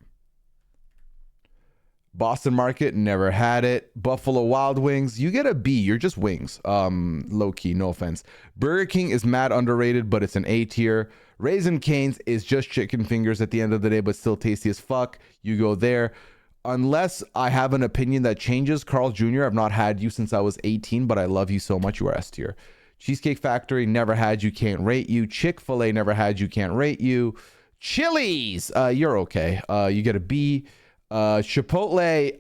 Boston Market, never had it. Buffalo Wild Wings, you get a B. You're just wings. Low key, no offense. Burger King is mad underrated, but it's an A tier. Raisin Cane's is just chicken fingers at the end of the day, but still tasty as fuck. You go there. Unless I have an opinion that changes, Carl Jr., I've not had you since I was 18, but I love you so much. You are S tier. Cheesecake Factory, never had you, can't rate you. Chick-fil-A, never had you, can't rate you. Chili's, you're okay. You get a B. Chipotle,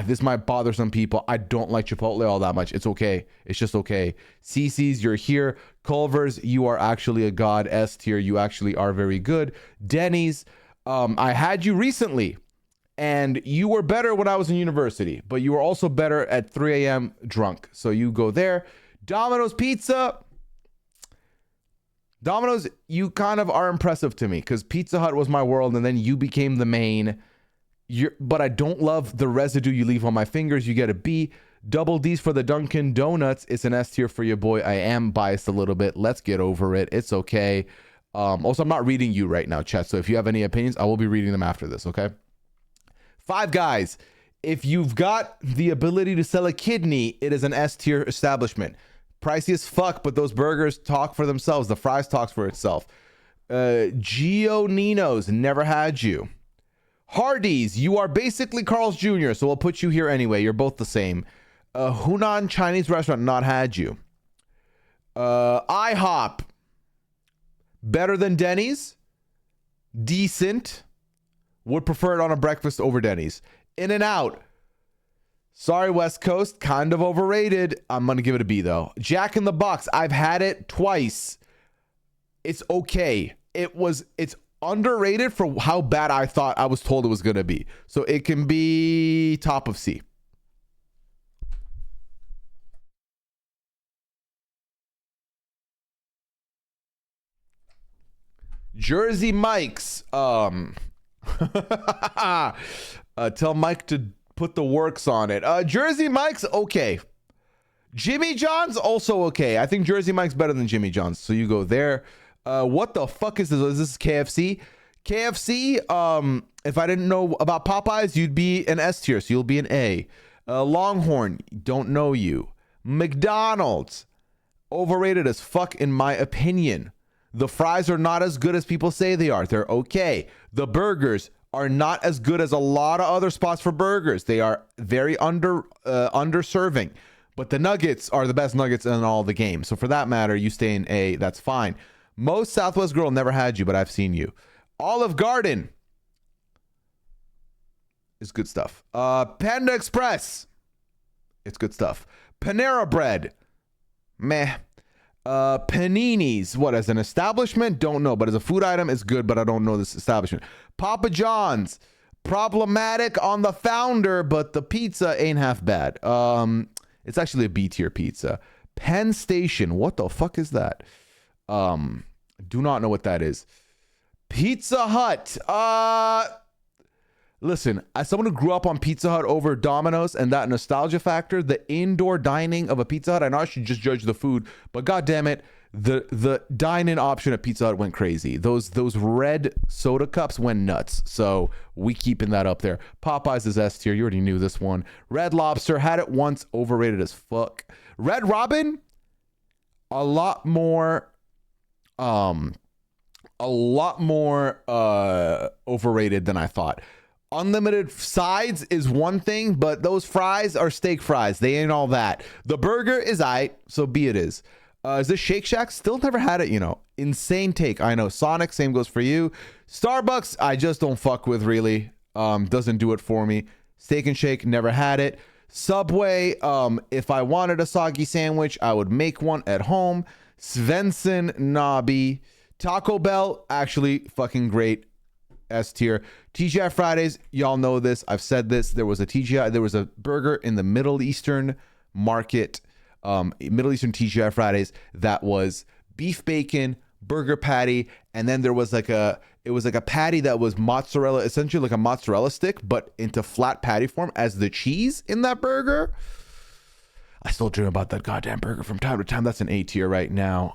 this might bother some people. I don't like Chipotle all that much. It's okay. It's just okay. CC's, you're here. Culver's, you are actually a god. S tier, you actually are very good. Denny's, I had you recently. And you were better when I was in university, but you were also better at 3 a.m. drunk. So you go there. Domino's Pizza. Domino's, you kind of are impressive to me because Pizza Hut was my world and then you became the main. But I don't love the residue you leave on my fingers. You get a B. Double D's for the Dunkin' Donuts. It's an S tier for your boy. I am biased a little bit. Let's get over it. It's okay. Also, I'm not reading you right now, chat. So if you have any opinions, I will be reading them after this, okay? Five Guys, if you've got the ability to sell a kidney, it is an S tier establishment. Pricey as fuck, but those burgers talk for themselves. The fries talks for itself. Gio Nino's, never had you. Hardee's, you are basically Carl's Jr., so we'll put you here anyway. You're both the same. Hunan Chinese restaurant, not had you. IHOP, better than Denny's. Decent. Would prefer it on a breakfast over Denny's. In-N-Out. Sorry, West Coast. Kind of overrated. I'm going to give it a B, though. Jack in the Box. I've had it twice. It's okay. It's underrated for how bad I was told it was going to be. So it can be top of C. Jersey Mike's. Tell Mike to put the works on it. Jersey Mike's, okay. Jimmy John's, also okay. I think Jersey Mike's better than Jimmy John's, so you go there. What the fuck is this? Is this KFC? KFC, if I didn't know about Popeyes, you'd be an S tier, so you'll be an A. Longhorn, don't know you. McDonald's, overrated as fuck in my opinion. The fries are not as good as people say they are. They're okay. The burgers are not as good as a lot of other spots for burgers. They are very underserving. But the nuggets are the best nuggets in all the game. So for that matter, you stay in A. That's fine. Most Southwest Grill never had you, but I've seen you. Olive Garden is good stuff. Panda Express, it's good stuff. Panera Bread, meh. Panini's, what, as an establishment? Don't know, but as a food item, it's good, but I don't know this establishment. Papa John's, problematic on the founder, but the pizza ain't half bad. It's actually a B tier pizza. Penn Station, what the fuck is that? Do not know what that is. Pizza Hut, listen, as someone who grew up on Pizza Hut over Domino's and that nostalgia factor, the indoor dining of a Pizza Hut, I know I should just judge the food, but god damn it, the dine-in option at Pizza Hut went crazy. Those red soda cups went nuts. So we keeping that up there. Popeyes is S tier. You already knew this one. Red Lobster, had it once, overrated as fuck. Red Robin, a lot more overrated than I thought. Unlimited sides is one thing, but those fries are steak fries. They ain't all that. The burger is aight, so be it is. Is this Shake Shack? Still never had it, you know. Insane take. I know. Sonic, same goes for you. Starbucks, I just don't fuck with, really. Doesn't do it for me. Steak and Shake, never had it. Subway, if I wanted a soggy sandwich, I would make one at home. Svensson, Nobby. Taco Bell, actually fucking great. S tier. TGI Fridays, y'all know this. I've said this. There was a burger in the Middle Eastern market, Middle Eastern TGI Fridays, that was beef bacon, burger patty, and then there was it was like a patty that was mozzarella, essentially like a mozzarella stick, but into flat patty form as the cheese in that burger. I still dream about that goddamn burger from time to time. That's an A tier right now.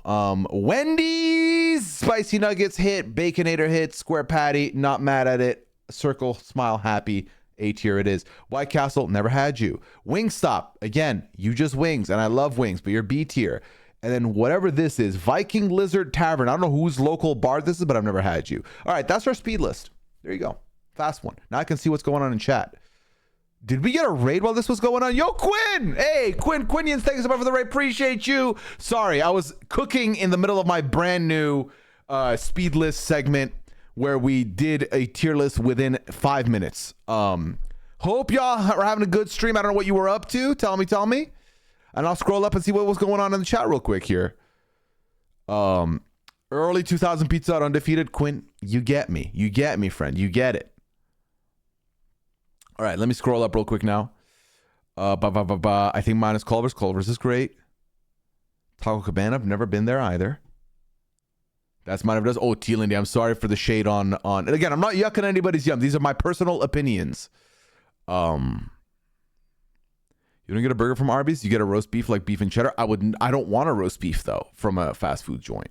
Wendy's spicy nuggets hit, Baconator hit, square patty, not mad at it. Circle, smile, happy. A tier it is. White Castle, never had you. Wingstop, again, you just wings, and I love wings, but you're B tier. And then whatever this is, Viking Lizard Tavern. I don't know whose local bar this is, but I've never had you. All right, that's our speed list. There you go. Fast one. Now I can see what's going on in chat. Did we get a raid while this was going on? Yo, Quinn! Hey, Quinians, thanks so much for the raid. Appreciate you. Sorry, I was cooking in the middle of my brand new speed list segment where we did a tier list within 5 minutes. Hope y'all are having a good stream. I don't know what you were up to. Tell me. And I'll scroll up and see what was going on in the chat real quick here. Early 2000 Pizza Hut undefeated. Quinn, you get me. You get me, friend. You get it. All right, let me scroll up real quick now. I think mine is Culver's. Culver's is great. Taco Cabana, I've never been there either. That's mine. Does. Oh, Tealandy, I'm sorry for the shade on. And again, I'm not yucking anybody's yum. These are my personal opinions. You don't get a burger from Arby's. You get a roast beef like beef and cheddar. I don't want a roast beef though from a fast food joint.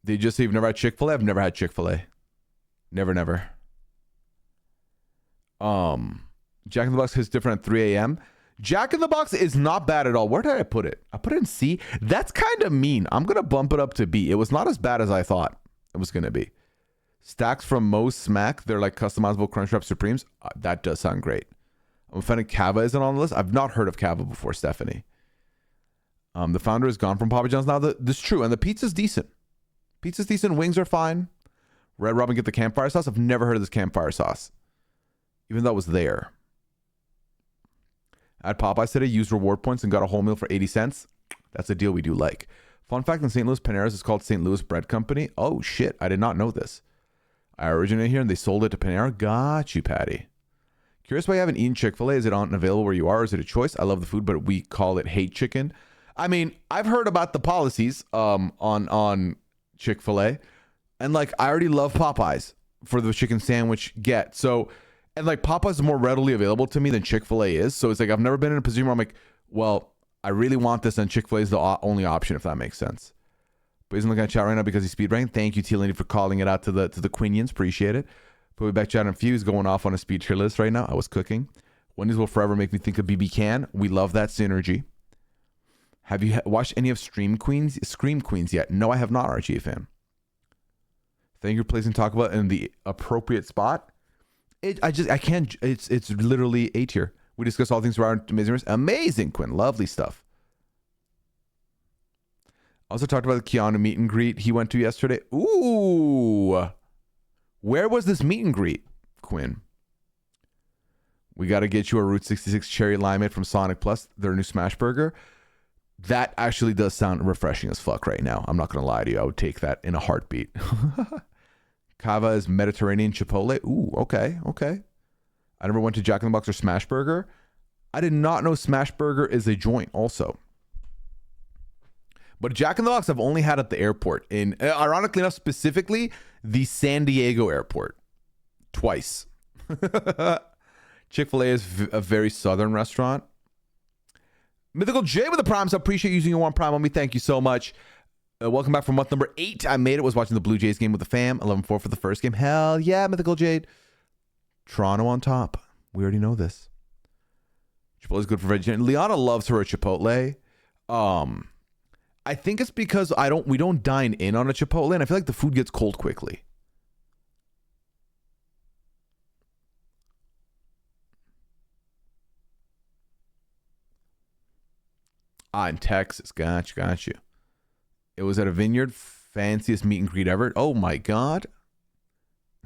They just say you've never had Chick-fil-A. I've never had Chick-fil-A. Never. Jack in the Box hits different at 3 a.m. Jack in the Box is not bad at all. Where did I put it? I put it in C. That's kind of mean. I'm going to bump it up to B. It was not as bad as I thought it was going to be. Stacks from Moe's Smack. They're like customizable Crunchwrap Supremes. That does sound great. I'm offended Cava isn't on the list. I've not heard of Cava before, Stephanie. The founder is gone from Papa John's now. This is true. And the pizza's decent. Pizza's decent. Wings are fine. Red Robin get the campfire sauce. I've never heard of this campfire sauce, even though it was there. At Popeyes today, used reward points and got a whole meal for 80 cents. That's a deal we do like. Fun fact, in St. Louis, Panera's is called St. Louis Bread Company. Oh, shit. I did not know this. I originated here and they sold it to Panera. Got you, Patty. Curious why you haven't eaten Chick-fil-A. Is it on available where you are, or is it a choice? I love the food, but we call it hate chicken. I mean, I've heard about the policies on Chick-fil-A. And, like, I already love Popeyes for the chicken sandwich get. So, and, like, Popeyes is more readily available to me than Chick-fil-A is. So, it's like I've never been in a position where I'm like, well, I really want this, and Chick-fil-A is the only option, if that makes sense. But he's looking at chat right now because he's speed ranking. Thank you, T. Laney, for calling it out to the Quinians. Appreciate it. Put me back chat and Fuse going off on a speed tier list right now. I was cooking. Wendy's will forever make me think of BB Can. We love that synergy. Have you watched any of Scream Queens yet? No, I have not, Archie fan. Thank you for placing Taco Bell in the appropriate spot. I can't. It's literally A tier. We discuss all things around amazing, Quinn. Lovely stuff. Also talked about the Keanu meet and greet he went to yesterday. Ooh. Where was this meet and greet, Quinn? We got to get you a Route 66 Cherry Limeade from Sonic Plus, their new smash burger. That actually does sound refreshing as fuck right now. I'm not going to lie to you. I would take that in a heartbeat. Kava is Mediterranean Chipotle. Ooh, okay. I never went to Jack in the Box or Smash Burger. I did not know Smash Burger is a joint also. But Jack in the Box I've only had at the airport. Ironically enough, specifically, the San Diego airport. Twice. Chick-fil-A is a very southern restaurant. Mythical J with the Primes. I appreciate using your one Prime on me. Thank you so much. Welcome back from month number 8. I made it. Was watching the Blue Jays game with the fam. 11-4 for the first game. Hell yeah, Mythical Jade. Toronto on top. We already know this. Chipotle is good for vegetarian. Liana loves her a Chipotle. I think it's because we don't dine in on a Chipotle, and I feel like the food gets cold quickly. In Texas. Got you. It was at a vineyard. Fanciest meet and greet ever. Oh my God.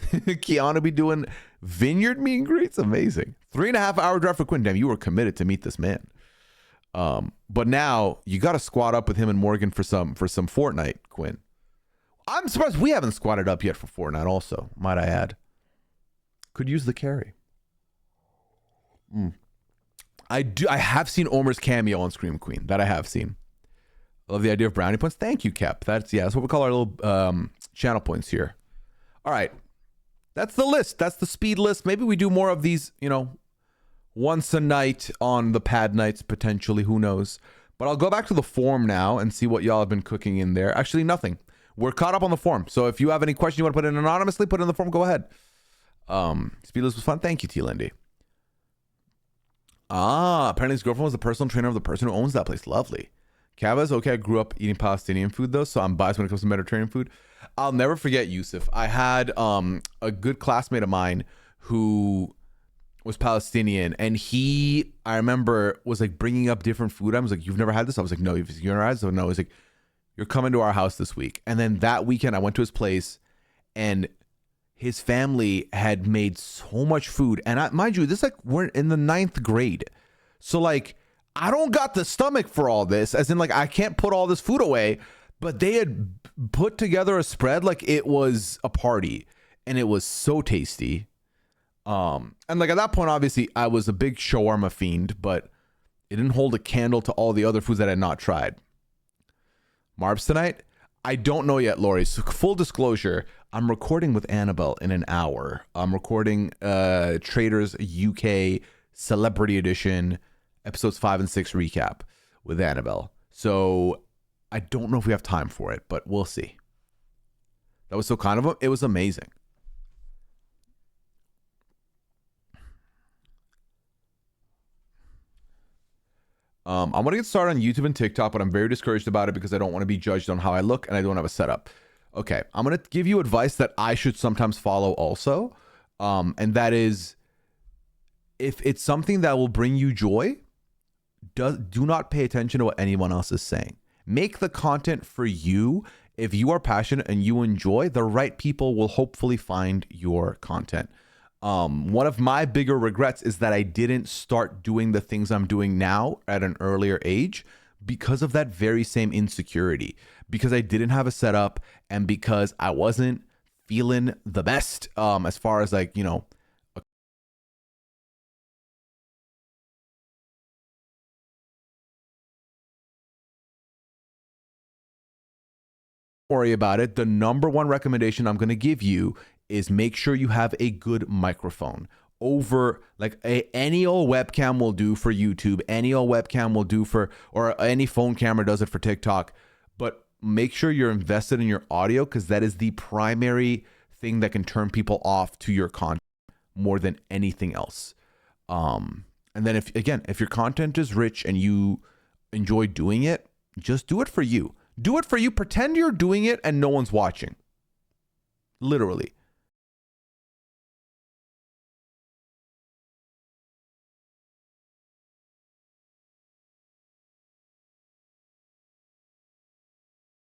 Keanu be doing vineyard meet and greets? Amazing. 3.5 hour drive for Quinn. Damn, you were committed to meet this man. But now you got to squat up with him and Morgan for some Fortnite, Quinn. I'm surprised we haven't squatted up yet for Fortnite also, might I add. Could use the carry. I have seen Omer's cameo on Scream Queen. That I have seen. I love the idea of brownie points. Thank you, Cap. That's what we call our little channel points here. All right. That's the list. That's the speed list. Maybe we do more of these, once a night on the pad nights, potentially. Who knows? But I'll go back to the form now and see what y'all have been cooking in there. Actually, nothing. We're caught up on the form. So if you have any questions you want to put in anonymously, put it in the form. Go ahead. Speed list was fun. Thank you, T. Lindy. Apparently his girlfriend was the personal trainer of the person who owns that place. Lovely. Kava's okay. I grew up eating Palestinian food though, so I'm biased when it comes to Mediterranean food. I'll never forget Yusuf. I had a good classmate of mine who was Palestinian, and I remember was like bringing up different food. I was like, "You've never had this?" I was like, "No." You've never had this? So no. He's like, "You're coming to our house this week." And then that weekend, I went to his place, and his family had made so much food. And mind you, this we're in the 9th grade, so like I don't got the stomach for all this. As in, like I can't put all this food away. But they had put together a spread like it was a party, and it was so tasty. And like at that point, obviously, I was a big shawarma fiend, but it didn't hold a candle to all the other foods that I had not tried. Marbs tonight? I don't know yet, Lori. So full disclosure, I'm recording with Annabelle in an hour. I'm recording Traitors UK Celebrity Edition, episodes 5 and 6 recap with Annabelle. So I don't know if we have time for it, but we'll see. That was so kind of him. It was amazing. I'm going to get started on YouTube and TikTok, but I'm very discouraged about it because I don't want to be judged on how I look and I don't have a setup. Okay, I'm going to give you advice that I should sometimes follow also. And that is, if it's something that will bring you joy, do not pay attention to what anyone else is saying. Make the content for you. If you are passionate and you enjoy, the right people will hopefully find your content. One of my bigger regrets is that I didn't start doing the things I'm doing now at an earlier age because of that very same insecurity, because I didn't have a setup and because I wasn't feeling the best as far as like, worry about it. The number one recommendation I'm going to give you is make sure you have a good microphone. Over like any old webcam will do for YouTube, any old webcam will do or any phone camera does it for TikTok, but make sure you're invested in your audio because that is the primary thing that can turn people off to your content more than anything else. And then if your content is rich and you enjoy doing it, Just do it for you. Do it for you. Pretend you're doing it and no one's watching. Literally.